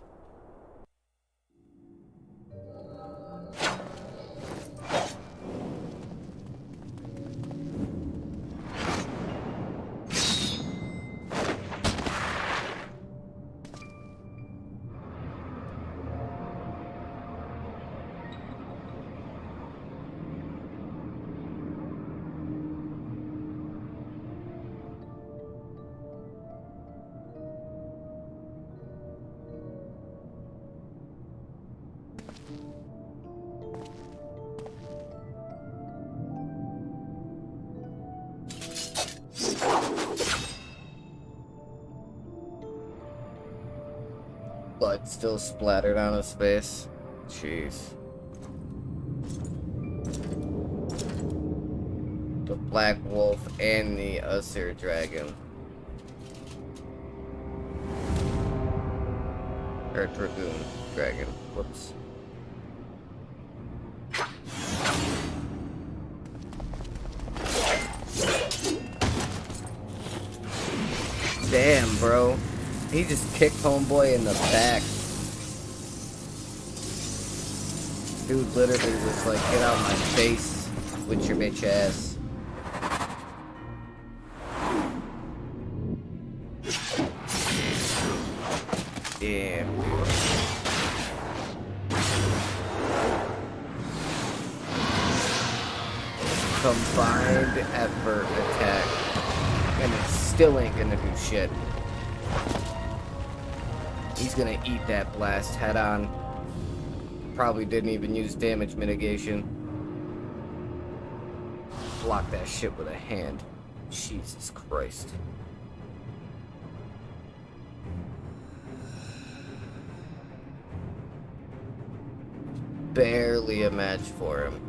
Blood still splattered on his face. Jeez. The Black Wolf and the Usir Dragon. Or Dragoon Dragon. Whoops. Damn, bro. He just kicked homeboy in the back. Dude literally was like, get out my face with your bitch ass. Damn, dude. Combined effort attack. And it still ain't gonna do shit. He's gonna eat that blast head on. Probably didn't even use damage mitigation. Block that shit with a hand. Jesus Christ. Barely a match for him.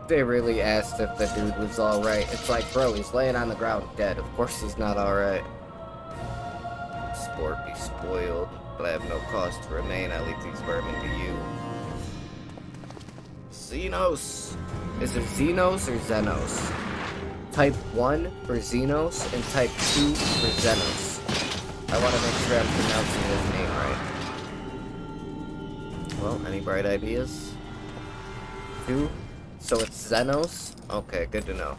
They really asked if the dude was alright. It's like, bro, he's laying on the ground dead. Of course he's not alright. Sport be spoiled, but I have no cause to remain. I leave these vermin to you. Xenos. Is it Xenos or Xenos? Type 1 for Xenos and type 2 for Xenos. I want to make sure I'm pronouncing his name right. Well, any bright ideas? 2? So it's Xenos? Okay, good to know.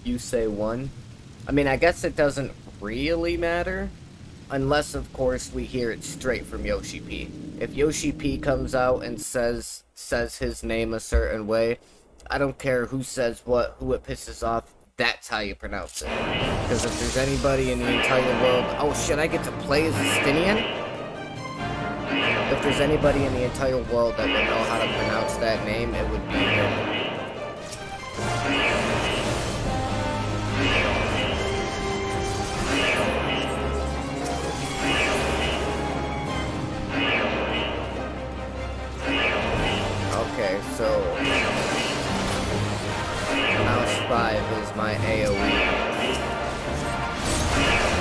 You say 1? I mean, I guess it doesn't really matter. Unless, of course, we hear it straight from Yoshi P. If Yoshi P comes out and says his name a certain way, I don't care who says what, who it pisses off, that's how you pronounce it. Because if there's anybody in the entire world... Oh shit, I get to play as Justinian? if there's anybody in the entire world that would know how to pronounce that name, it would be him. Okay, so mouse 5 is my AoE,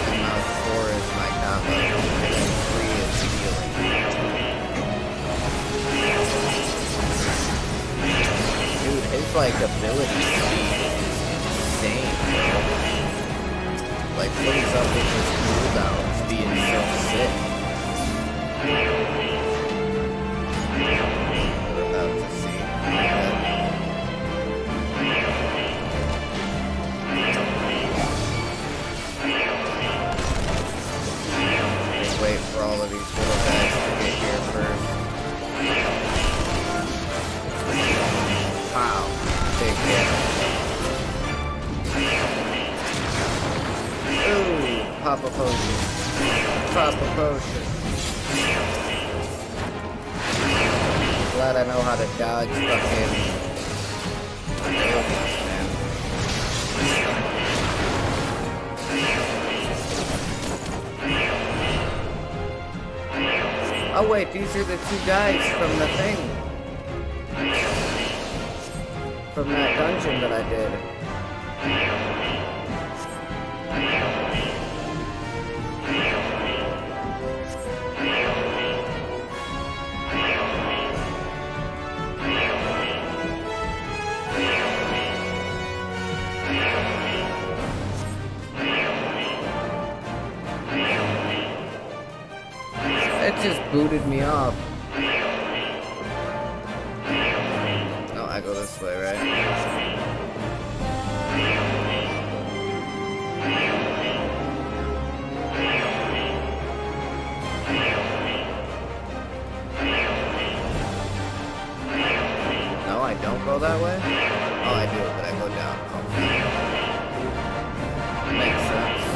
and mouse 4 is my combo, and then 3 is healing. Dude, his like ability speed is insane, bro. Like what is up with his cooldowns being so sick? We're about to see. Wait for all of these little guys to get here first. Wow, big hit. Ooh, pop a potion. Pop a potion. Glad I know how to dodge fucking abilities, man. Oh wait, these are the two guys from the thing. From that dungeon that I did. It just booted me off. No, I go this way, right? No, I don't go that way? Oh, I do, but I go down. Okay. Makes sense.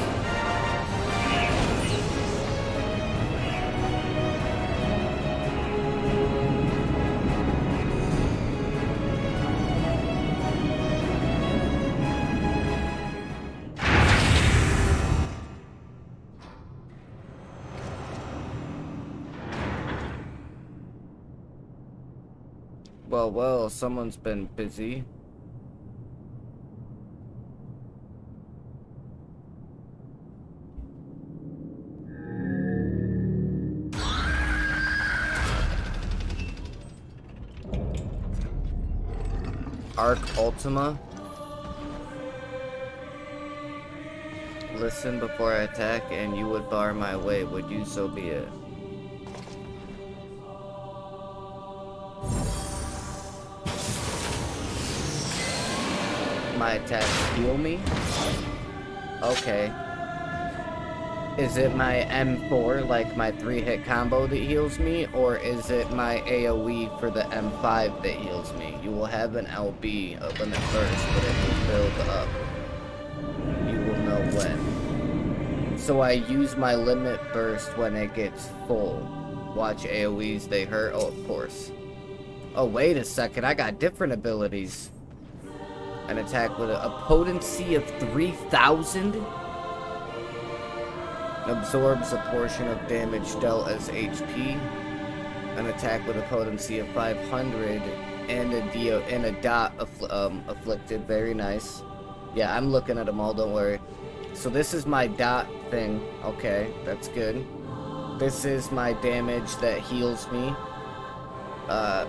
Well, someone's been busy. Arc Ultima. Listen before I attack, and you would bar my way. Would you so be it? My attacks heal me? Okay. Is it my M4, like my 3-hit combo that heals me, or is it my AoE for the M5 that heals me? You will have an LB, a limit burst, but it will build up. You will know when. So I use my limit burst when it gets full. Watch AoEs, they hurt. Oh, of course. Oh, wait a second, I got different abilities. An attack with a potency of 3,000 absorbs a portion of damage dealt as HP. An attack with a potency of 500 and a dot afflicted. Very nice. Yeah, I'm looking at them all. Don't worry. So this is my dot thing. Okay, that's good. This is my damage that heals me.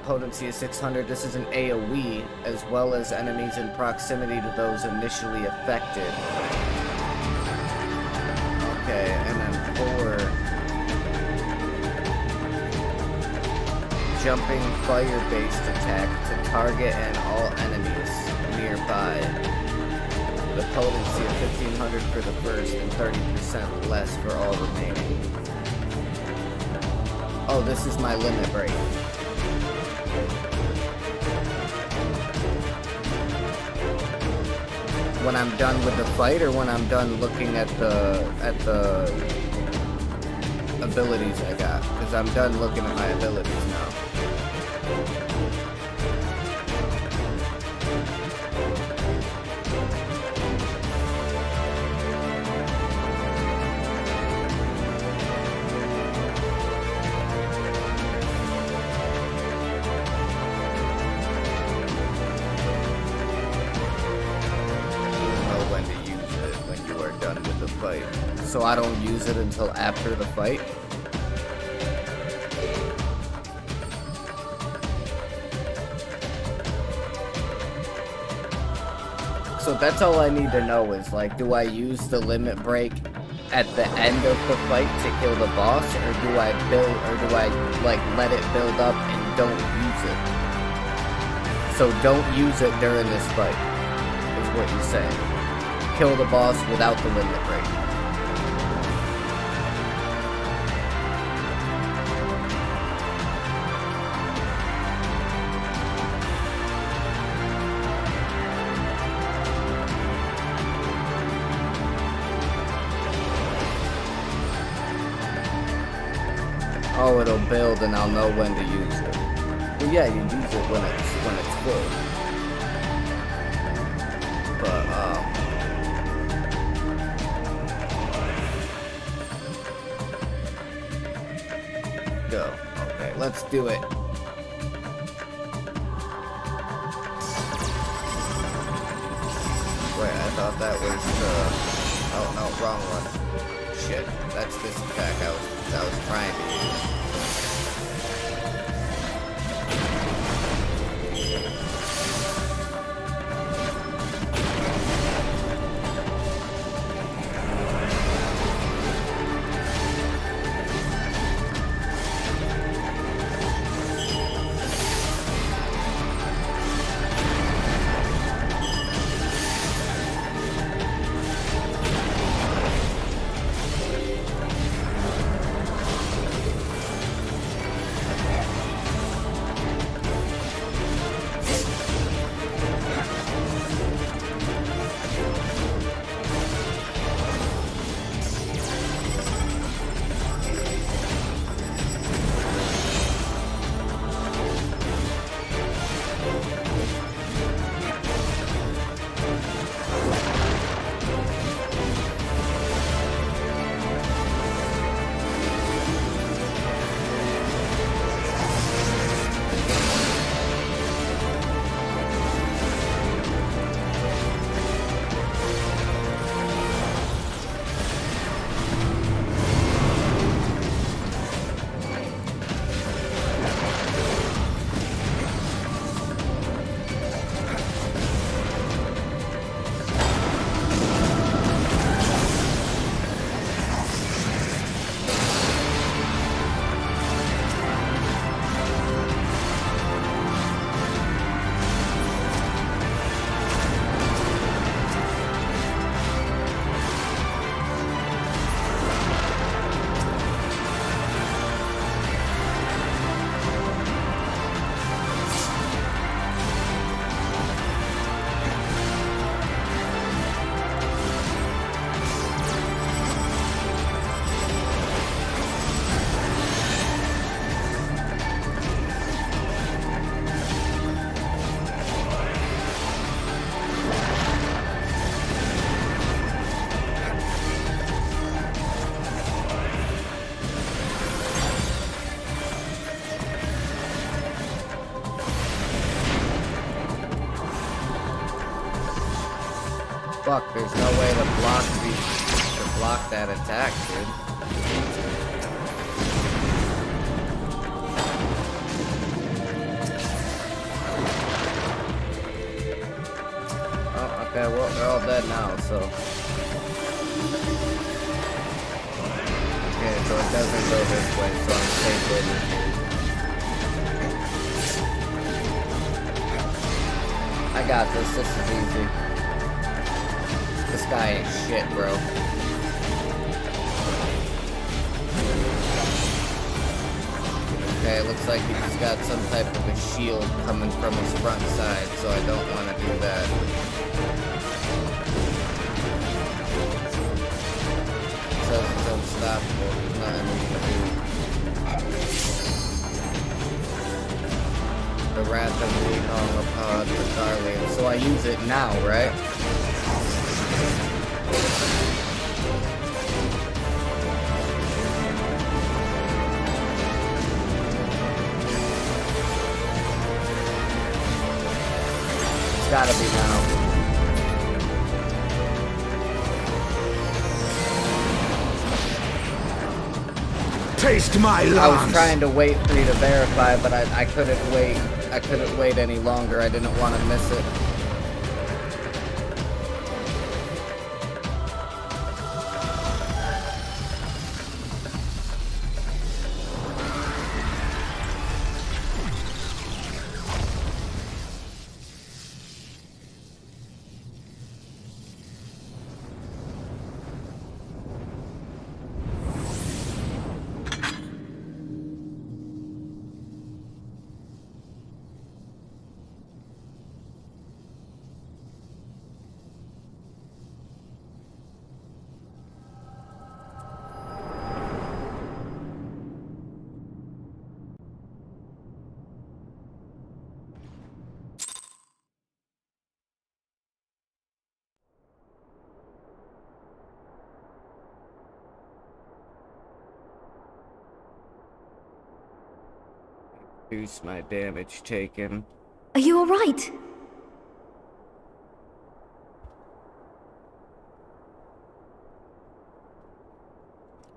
Potency is 600. This is an AoE, as well as enemies in proximity to those initially affected. Okay, and then 4. Jumping fire-based attack to target and all enemies nearby. The potency of 1500 for the first and 30% less for all remaining. Oh, this is my limit break. When I'm done with the fight, or when I'm done looking at the abilities I got, because I'm done looking at my abilities now. So I don't use it until after the fight. So that's all I need to know is, like, do I use the limit break at the end of the fight to kill the boss, or do I like let it build up and don't use it? So don't use it during this fight, is what you're saying. Kill the boss without the limit break. Oh, it'll build and I'll know when to use it. Well, yeah, you use it when it's full. But go. Okay, let's do it. Wait, I thought that was the... Oh no, wrong one. Shit, that's this attack I was trying to use. Fuck, there's no way to block that attack, dude. Oh, okay, well, they're all dead now, so... Okay, so it doesn't go this way, so I'm safe with it. I got this, this is easy. This guy ain't shit, bro. Okay, it looks like he's got some type of a shield coming from his front side, so I don't want to do that. It says he's unstoppable, there's nothing we can do. The Wrath of Leon upon the Darling. So I use it now, right? It's gotta be now. Taste my I was lungs! trying to wait for you to verify, but I couldn't wait. I couldn't wait any longer. I didn't want to miss it. Reduce my damage taken. Are you alright?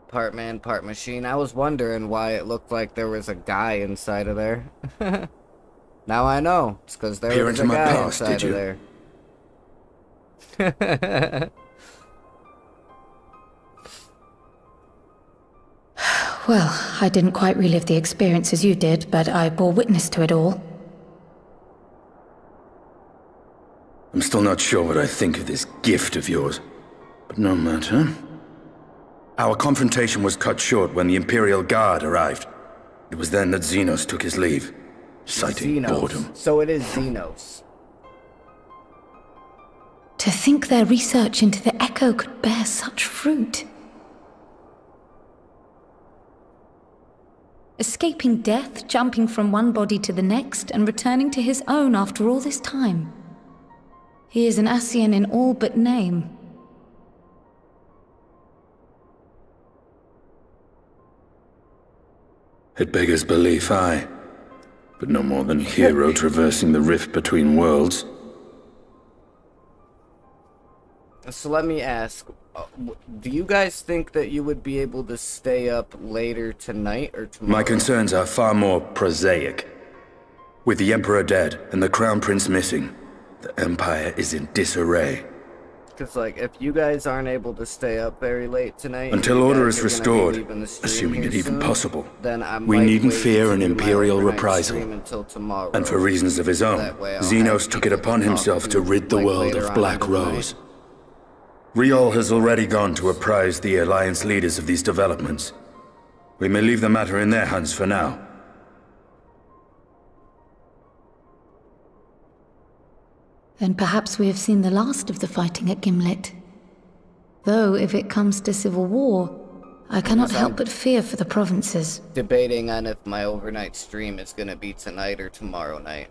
Part man, part machine. I was wondering why it looked like there was a guy inside of there. Now I know. It's because there Peer was into a my guy past, inside did of you? there. Well, I didn't quite relive the experience as you did, but I bore witness to it all. I'm still not sure what I think of this gift of yours. But no matter. Our confrontation was cut short when the Imperial Guard arrived. It was then that Xenos took his leave, citing Xenos. boredom. So it is Xenos. To think their research into the Echo could bear such fruit. Escaping death, jumping from one body to the next, and returning to his own after all this time. He is an Ascian in all but name. It beggars belief, aye. But no more than a hero traversing the rift between worlds. So let me ask, do you guys think that you would be able to stay up later tonight or tomorrow? My concerns are far more prosaic. With the Emperor dead and the Crown Prince missing, the Empire is in disarray. Because, like, if you guys aren't able to stay up very late tonight... Until you order guys is are gonna be restored, leaving the stream assuming here it even soon, possible, then I we might needn't wait fear to an do my Imperial overnight reprisal. stream until tomorrow. And for reasons of his own, That way I'll Xenos have took it people upon talk himself to rid the like, world later of on Black into the night. Rose. Riol has already gone to apprise the Alliance leaders of these developments. We may leave the matter in their hands for now. Then perhaps we have seen the last of the fighting at Gimlet. Though, if it comes to civil war, I cannot help but fear for the provinces. Debating on if my overnight stream is going to be tonight or tomorrow night.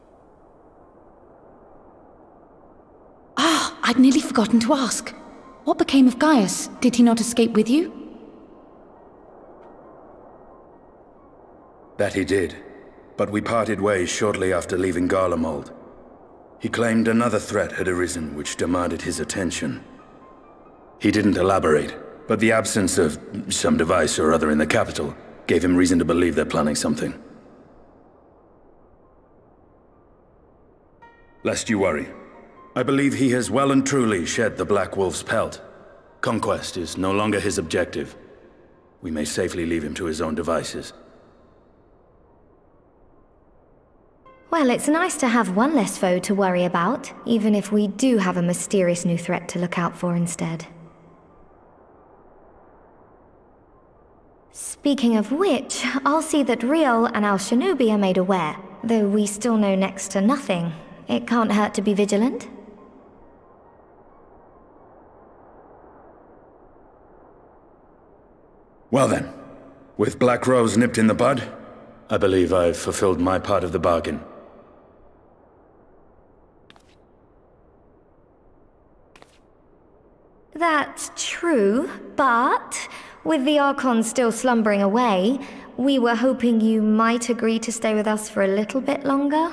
Ah, I'd nearly forgotten to ask. What became of Gaius? Did he not escape with you? That he did, but we parted ways shortly after leaving Garlemald. He claimed another threat had arisen which demanded his attention. He didn't elaborate, but the absence of some device or other in the capital gave him reason to believe they're planning something. Lest you worry, I believe he has well and truly shed the Black Wolf's pelt. Conquest is no longer his objective. We may safely leave him to his own devices. Well, it's nice to have one less foe to worry about, even if we do have a mysterious new threat to look out for instead. Speaking of which, I'll see that Riol and our shinobi are made aware. Though we still know next to nothing, it can't hurt to be vigilant. Well then, With Black Rose nipped in the bud, I believe I've fulfilled my part of the bargain. That's true, but with the Archon still slumbering away, we were hoping you might agree to stay with us for a little bit longer.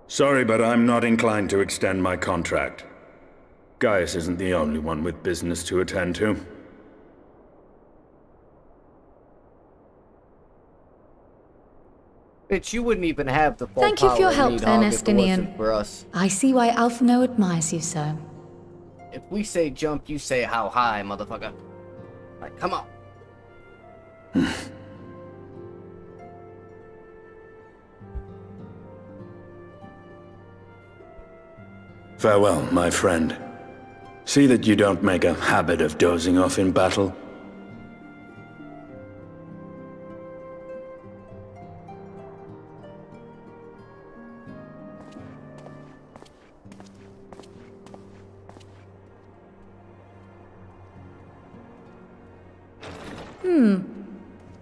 Sorry, but I'm not inclined to extend my contract. Gaius isn't the only one with business to attend to. Bitch, you wouldn't even have the full Thank you for your power help of then, Needhog if it wasn't Estinian. for us. I see why Alphino admires you so. If we say jump, you say how high, motherfucker. Like, come on. Farewell, my friend. See that you don't make a habit of dozing off in battle.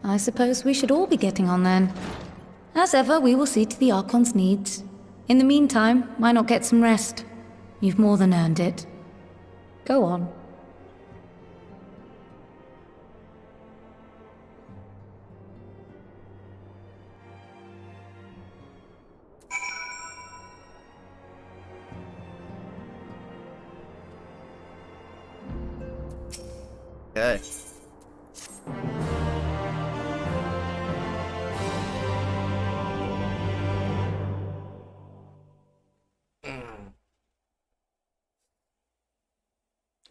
I suppose we should all be getting on then. As ever, we will see to the Archon's needs. In the meantime, why not get some rest? You've more than earned it. Go on. Okay.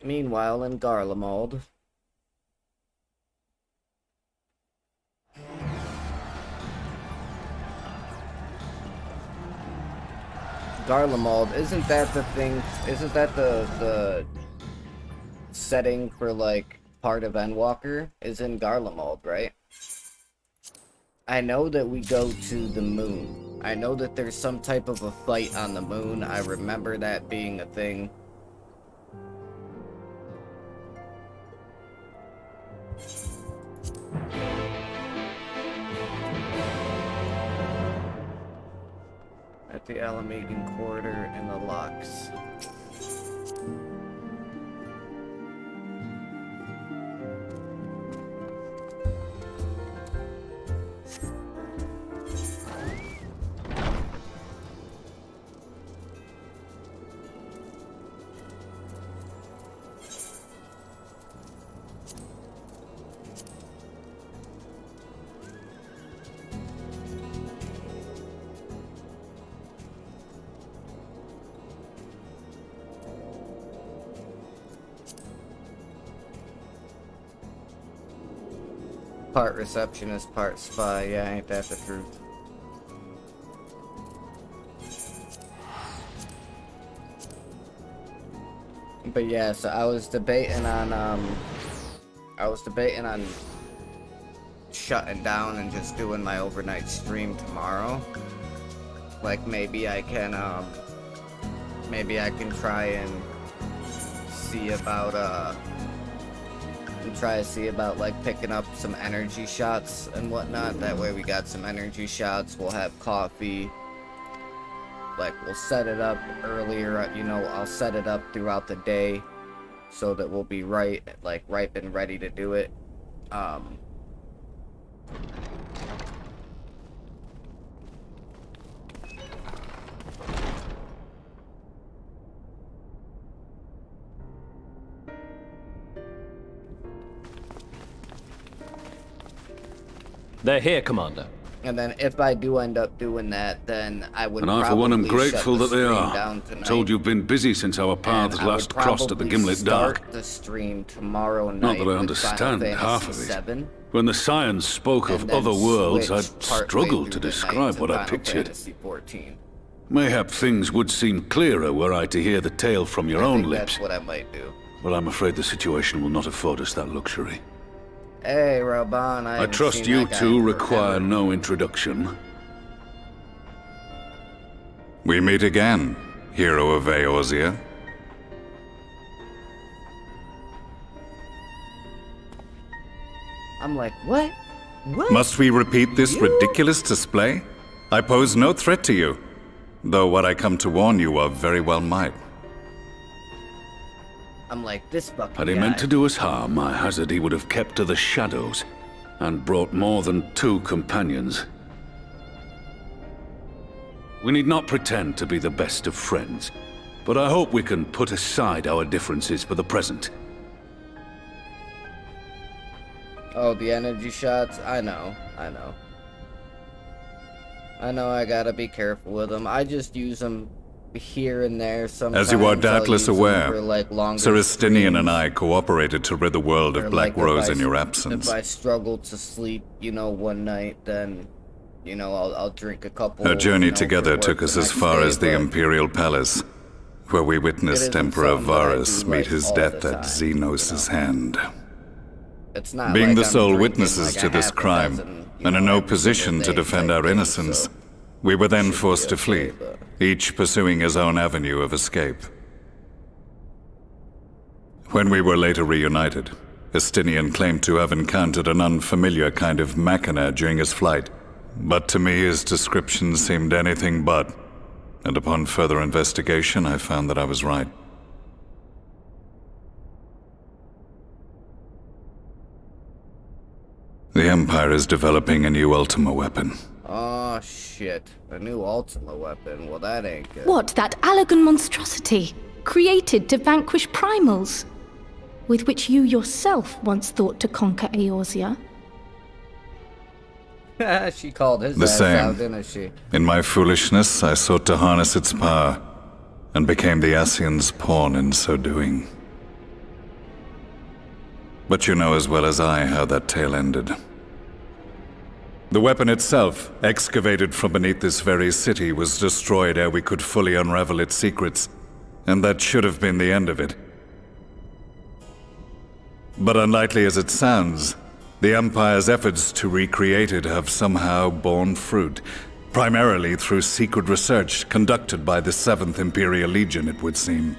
Meanwhile, in Garlemald. Garlemald, isn't that the thing? Isn't that the setting for like part of Endwalker? Is in Garlemald, right? I know that we go to the moon. I know that there's some type of a fight on the moon. I remember that being a thing. At the Alamagan Corridor and the locks. Part receptionist, part spy. Yeah, ain't that the truth? But yeah, so I was debating on shutting down and just doing my overnight stream tomorrow. Like maybe I can try and see about like picking up some energy shots and whatnot. That way we got some energy shots, we'll have coffee, like we'll set it up earlier, you know, I'll set it up throughout the day so that we'll be ripe and ready to do it. They're here, Commander. And then if I do end up doing that, then I would And I, for one, am probably grateful shut the that they stream are. down tonight. Told you've been busy since our paths And I would last crossed at the probably Gimlet Dark. start the stream tomorrow night. Not that I with understand Final half of Fantasy it. VII, When the Scions spoke of and then other worlds, switch I'd partway struggled to through the night describe to what I Final pictured. Fantasy XIV. Mayhap things would seem clearer were I to hear the tale from your I own think lips. that's what I might do. Well, I'm afraid the situation will not afford us that luxury. Hey, Raban, I I haven't trust seen you that guy two in require forever. no introduction. We meet again, hero of Eorzea. I'm like, what? What? Must we repeat this ridiculous display? I pose no threat to you, though what I come to warn you of very well might. I'm like, this fucking Had he guy. meant to do us harm, I hazard he would have kept to the shadows and brought more than 2 companions. We need not pretend to be the best of friends, but I hope we can put aside our differences for the present. Oh, the energy shots? I know. I gotta be careful with them. I just use them here and there sometimes. As you are I'll doubtless use them aware, for, like, longer Sir Estinian and streams. I cooperated to rid the world Or, of Black like, if Rose I- in your absence. If I struggle to sleep, one night, then, I'll drink a couple. Our journey for together work took the us as next far day, as the but Imperial Palace, where we witnessed isn't Emperor something that I Varus do, meet like, his all death the at time, Xenos' hand. it's not Being like the I'm sole drinking, witnesses like, to a this half a crime, dozen, and in no every position single to day defend type our thing, innocence, so we were then should be forced to okay, flee, but- each pursuing his own avenue of escape. When we were later reunited, Estinian claimed to have encountered an unfamiliar kind of machina during his flight, but to me his description seemed anything but, and upon further investigation I found that I was right. The Empire is developing a new Ultima weapon. Oh shit, a new Ultima weapon. Well, that ain't good. What, that Allagan monstrosity, created to vanquish primals, with which you yourself once thought to conquer Eorzea? She called his The ass same. out, didn't she? In my foolishness, I sought to harness its power, and became the Ascian's pawn in so doing. But you know as well as I how that tale ended. The weapon itself, excavated from beneath this very city, was destroyed ere we could fully unravel its secrets, and that should have been the end of it. But unlikely as it sounds, the Empire's efforts to recreate it have somehow borne fruit, primarily through secret research conducted by the 7th Imperial Legion, it would seem.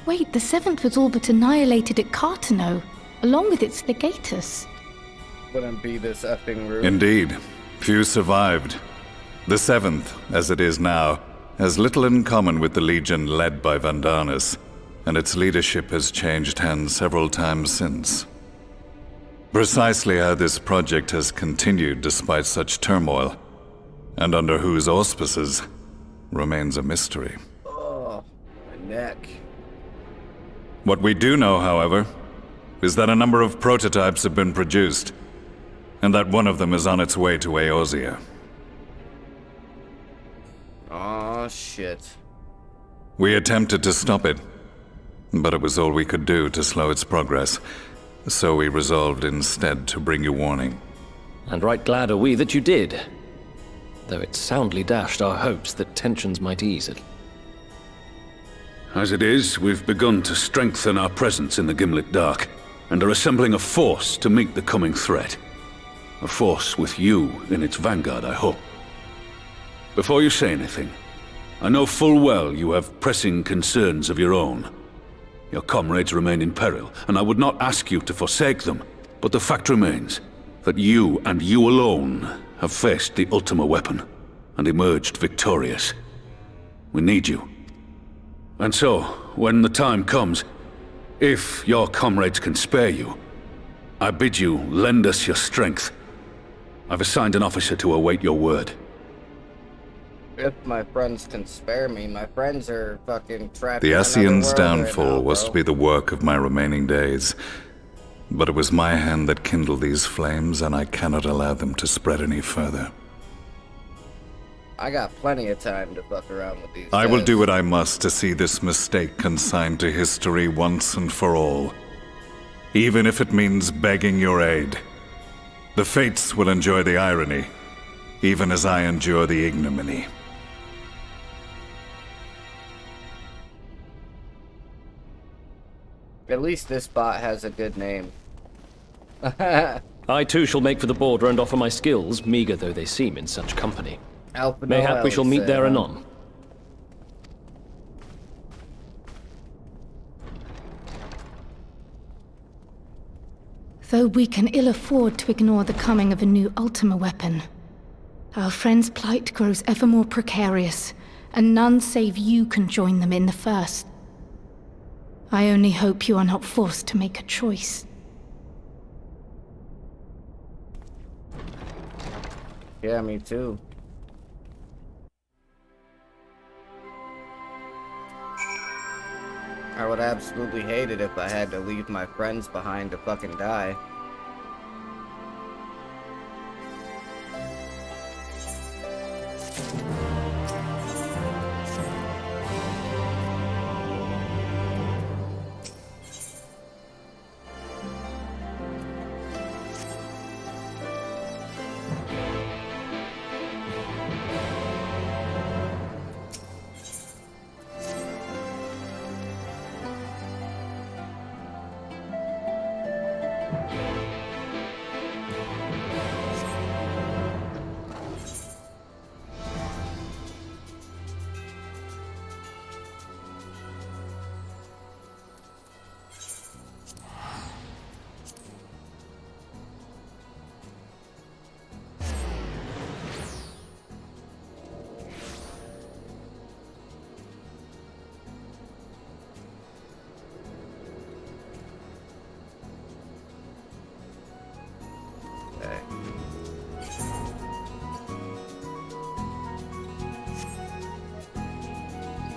Wait, the 7th was all but annihilated at Cartano, along with its legatus. Wouldn't be this effing rude. Indeed, few survived. The 7th, as it is now, has little in common with the Legion led by Vandanus, and its leadership has changed hands several times since. Precisely how this project has continued despite such turmoil, and under whose auspices, remains a mystery. Oh, my neck. What we do know, however, is that a number of prototypes have been produced, and that one of them is on its way to Eorzea. Oh shit. We attempted to stop it, but it was all we could do to slow its progress, so we resolved instead to bring you warning. And right glad are we that you did, though it soundly dashed our hopes that tensions might ease it. As it is, we've begun to strengthen our presence in the Gimlet Dark, and are assembling a force to meet the coming threat. A force with you in its vanguard, I hope. Before you say anything, I know full well you have pressing concerns of your own. Your comrades remain in peril, and I would not ask you to forsake them, but the fact remains that you, and you alone, have faced the Ultima weapon, and emerged victorious. We need you. And so, when the time comes, if your comrades can spare you, I bid you lend us your strength. I've assigned an officer to await your word. If my friends can spare me, my friends are fucking trapped The in another Ascian's world downfall right now, was bro. to be the work of my remaining days, but it was my hand that kindled these flames, and I cannot allow them to spread any further. I got plenty of time to fuck around with these I will guys. do what I must to see this mistake consigned to history once and for all, even if it means begging your aid. The Fates will enjoy the irony, even as I endure the ignominy. At least this bot has a good name. I too shall make for the border and offer my skills, meager though they seem in such company. Alpha Mayhap Noel we shall meet said, there huh? anon. Though we can ill afford to ignore the coming of a new Ultima weapon, our friends' plight grows ever more precarious, and none save you can join them in the first. I only hope you are not forced to make a choice. Yeah, me too. I would absolutely hate it if I had to leave my friends behind to fucking die.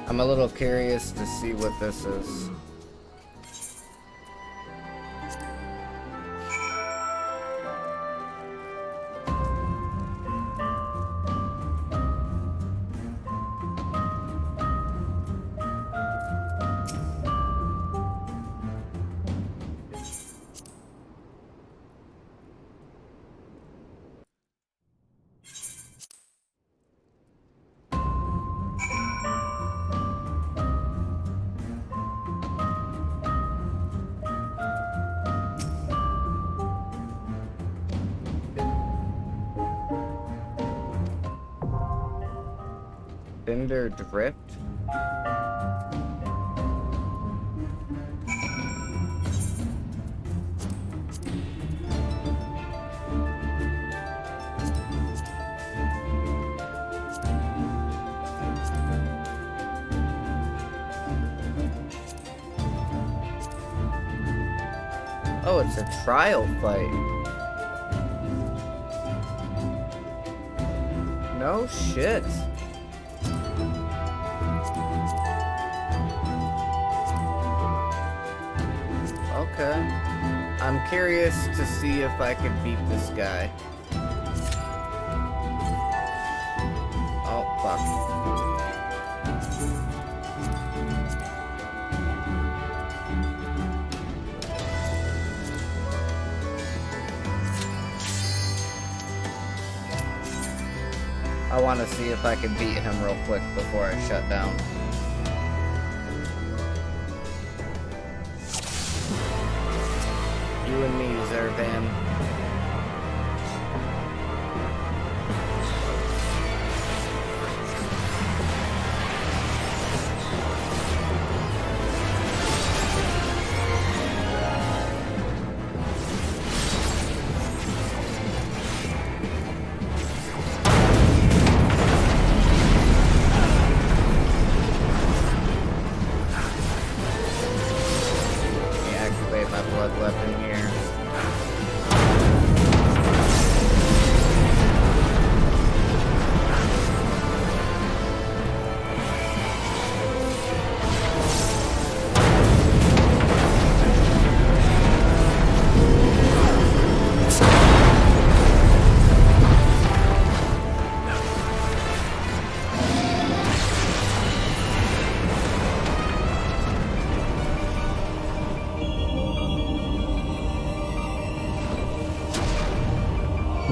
I'm a little curious to see what this is. Cinder Drift? Oh, it's a trial fight. No shit. Okay. I'm curious to see if I can beat this guy. Oh, fuck. I want to see if I can beat him real quick before I shut down. You and me, Zervan.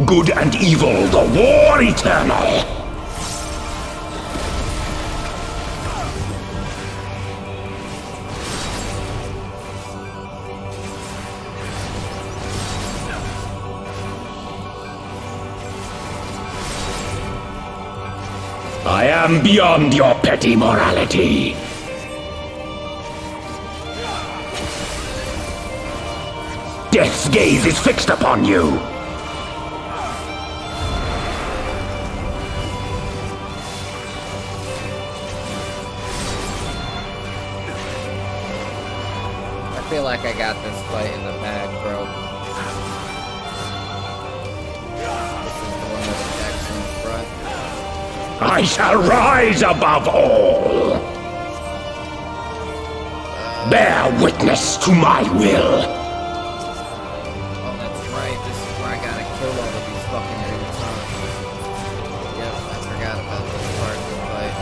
Good and evil, the war eternal! I am beyond your petty morality. Death's gaze is fixed upon you. I feel like I got this fight in the bag, bro. This is the one with attacks in front. I shall rise above all. Bear witness to my will. Oh, that's right. This is where I gotta kill all of these fucking dudes, huh? Yep, I forgot about this part of the fight.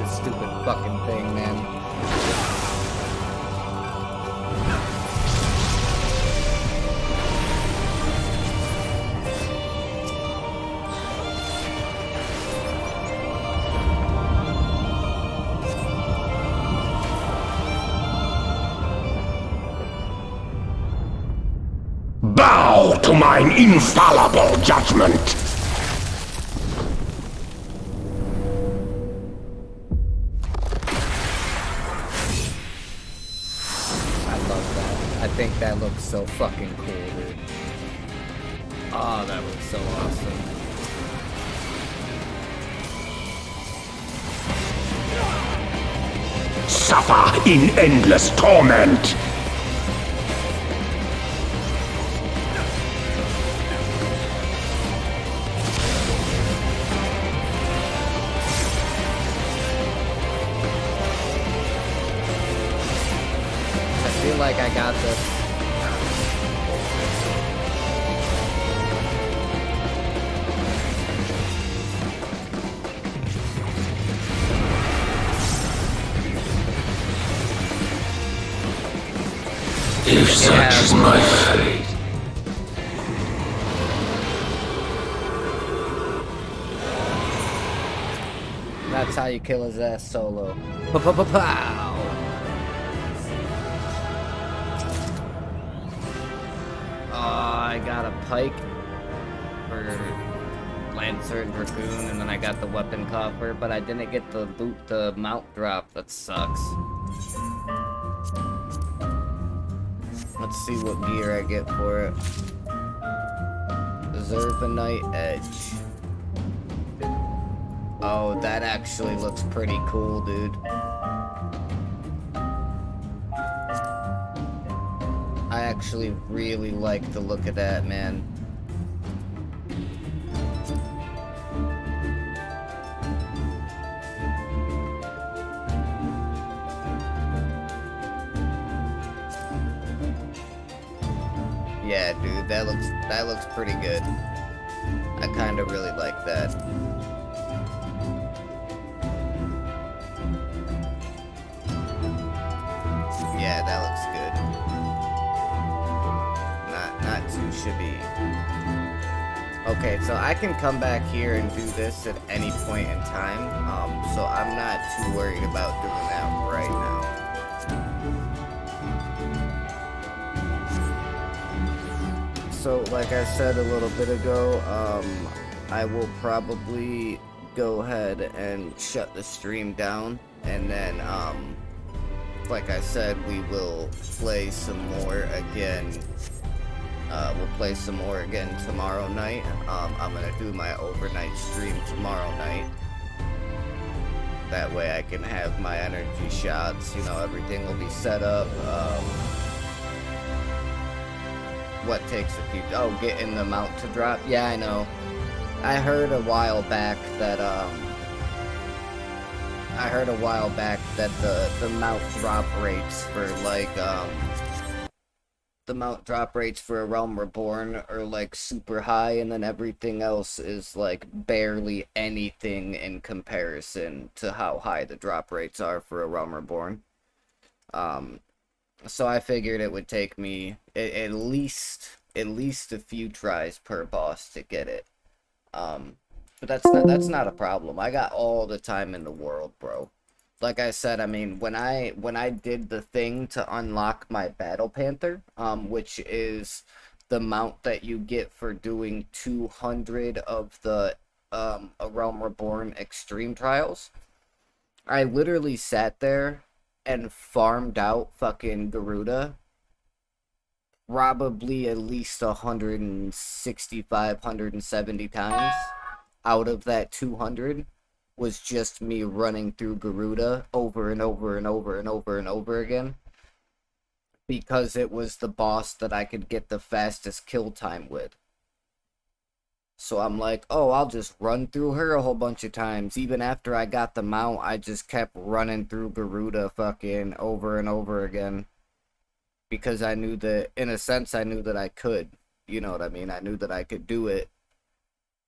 Stupid fucking thing, man. Bow to mine infallible judgment. I think that looks so fucking cool, dude. Oh, that looks so awesome. Suffer in endless torment. I feel like I got this. If such is my fate. That's how you kill his ass solo. Pow! I got a pike for Lancer and Dragoon, and then I got the weapon coffer, but I didn't get the mount drop. That sucks. Let's see what gear I get for it. Zervanite Edge. Oh, that actually looks pretty cool, dude. I actually really like the look of that, man. Yeah, dude, that looks pretty good. I kind of really like that. Yeah, that looks good. Not too shabby. Okay, so I can come back here and do this at any point in time. So I'm not too worried about doing that right now. So, like I said a little bit ago, I will probably go ahead and shut the stream down, and then, like I said, we will play some more again. We'll play some more again tomorrow night. I'm gonna do my overnight stream tomorrow night. That way I can have my energy shots, you know, everything will be set up. What takes a few... Oh, getting the mount to drop? Yeah, I know. I heard a while back that, I heard a while back that the mount drop rates for like the mount drop rates for A Realm Reborn are like super high, and then everything else is like barely anything in comparison to how high the drop rates are for A Realm Reborn. So I figured it would take me at least a few tries per boss to get it. But that's not a problem. I got all the time in the world, bro. Like I said, I mean, when I did the thing to unlock my Battle Panther, which is the mount that you get for doing 200 of the A Realm Reborn Extreme Trials, I literally sat there and farmed out fucking Garuda probably at least 165, 170 times. Out of that 200 was just me running through Garuda over and over and over and over and over again, because it was the boss that I could get the fastest kill time with. So I'm like, oh, I'll just run through her a whole bunch of times. Even after I got the mount, I just kept running through Garuda fucking over and over again. Because I knew that, in a sense, I knew that I could. You know what I mean? I knew that I could do it.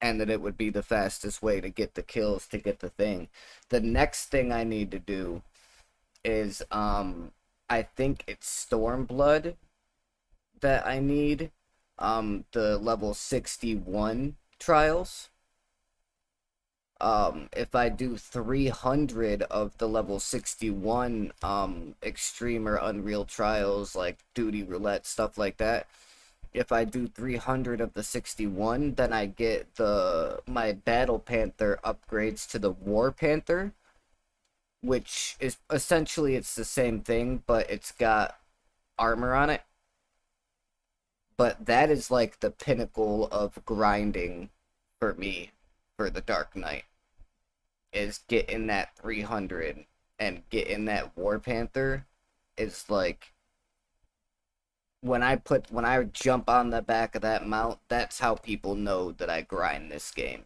And that it would be the fastest way to get the kills, to get the thing. The next thing I need to do is, I think it's Stormblood that I need. The level 61 trials. If I do 300 of the level 61 extreme or unreal trials, like duty roulette, stuff like that, if I do 300 of the 61, then I get my Battle Panther upgrades to the War Panther, which is essentially, it's the same thing, but it's got armor on it. But that is like the pinnacle of grinding for me for the Dark Knight, is getting that 300 and getting that War Panther. Is like, when I jump on the back of that mount, that's how people know that I grind this game.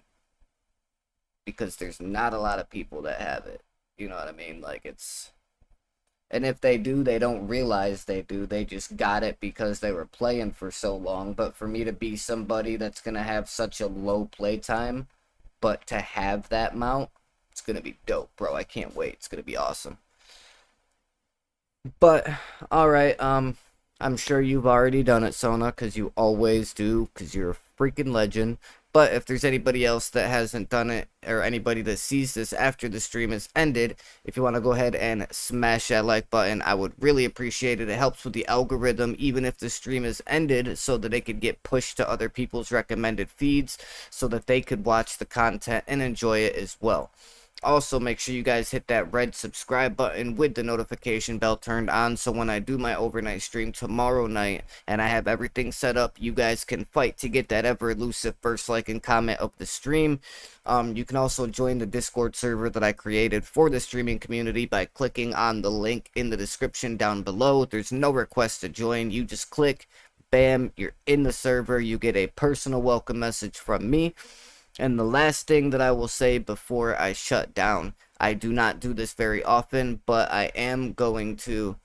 Because there's not a lot of people that have it. You know what I mean? Like, it's... And if they do, they don't realize they do. They just got it because they were playing for so long. But for me to be somebody that's going to have such a low playtime, but to have that mount, it's going to be dope, bro. I can't wait. It's going to be awesome. But, alright, I'm sure you've already done it, Sona, because you always do, because you're a freaking legend. But if there's anybody else that hasn't done it, or anybody that sees this after the stream is ended, if you want to go ahead and smash that like button, I would really appreciate it. It helps with the algorithm, even if the stream is ended, so that it could get pushed to other people's recommended feeds, so that they could watch the content and enjoy it as well. Also, make sure you guys hit that red subscribe button with the notification bell turned on, so when I do my overnight stream tomorrow night and I have everything set up, you guys can fight to get that ever elusive first like and comment of the stream. You can also join the Discord server that I created for the streaming community by clicking on the link in the description down below. There's no request to join. You just click, bam, you're in the server. You get a personal welcome message from me. And the last thing that I will say before I shut down, I do not do this very often, but I am going to...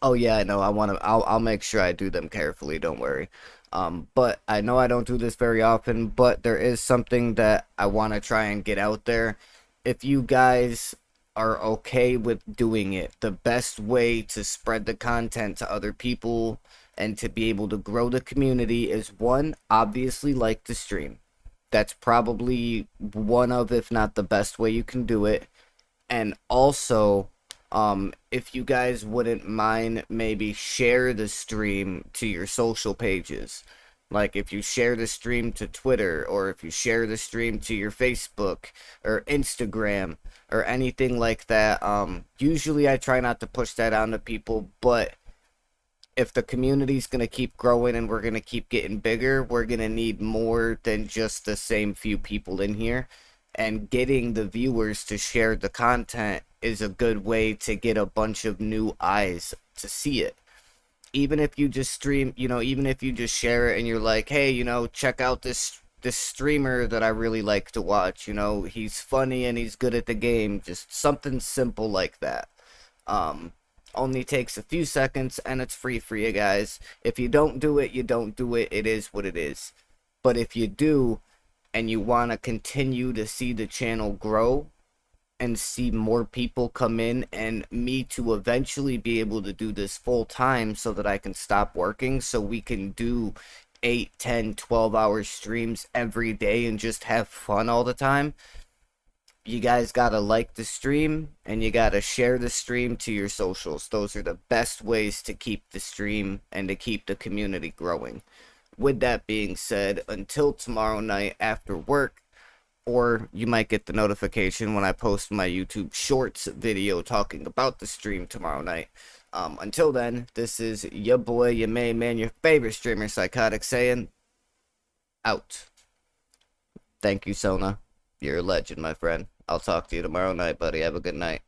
Oh yeah, I know, I'll make sure I do them carefully, don't worry. But I know I don't do this very often, but there is something that I want to try and get out there. If you guys are okay with doing it, the best way to spread the content to other people and to be able to grow the community is, one, obviously like the stream. That's probably one of, if not the best way you can do it. And also, if you guys wouldn't mind, maybe share the stream to your social pages. Like, if you share the stream to Twitter, or if you share the stream to your Facebook, or Instagram, or anything like that. Usually I try not to push that onto people, but if the community's going to keep growing and we're going to keep getting bigger, we're going to need more than just the same few people in here. And getting the viewers to share the content is a good way to get a bunch of new eyes to see it. Even if you just stream, even if you just share it and you're like, hey, check out this this streamer that I really like to watch. You know, he's funny and he's good at the game. Just something simple like that. Only takes a few seconds and it's free for you guys. If you don't do it, you don't do it. It is what it is. But if you do, and you want to continue to see the channel grow and see more people come in, and me to eventually be able to do this full time so that I can stop working, so we can do 8, 10, 12-hour streams every day and just have fun all the time, you guys gotta like the stream and you gotta share the stream to your socials. Those are the best ways to keep the stream and to keep the community growing. With that being said, until tomorrow night after work, or you might get the notification when I post my YouTube Shorts video talking about the stream tomorrow night. Until then, this is your boy, your main man, your favorite streamer, Psychotic, saying, out. Thank you, Sona. You're a legend, my friend. I'll talk to you tomorrow night, buddy. Have a good night.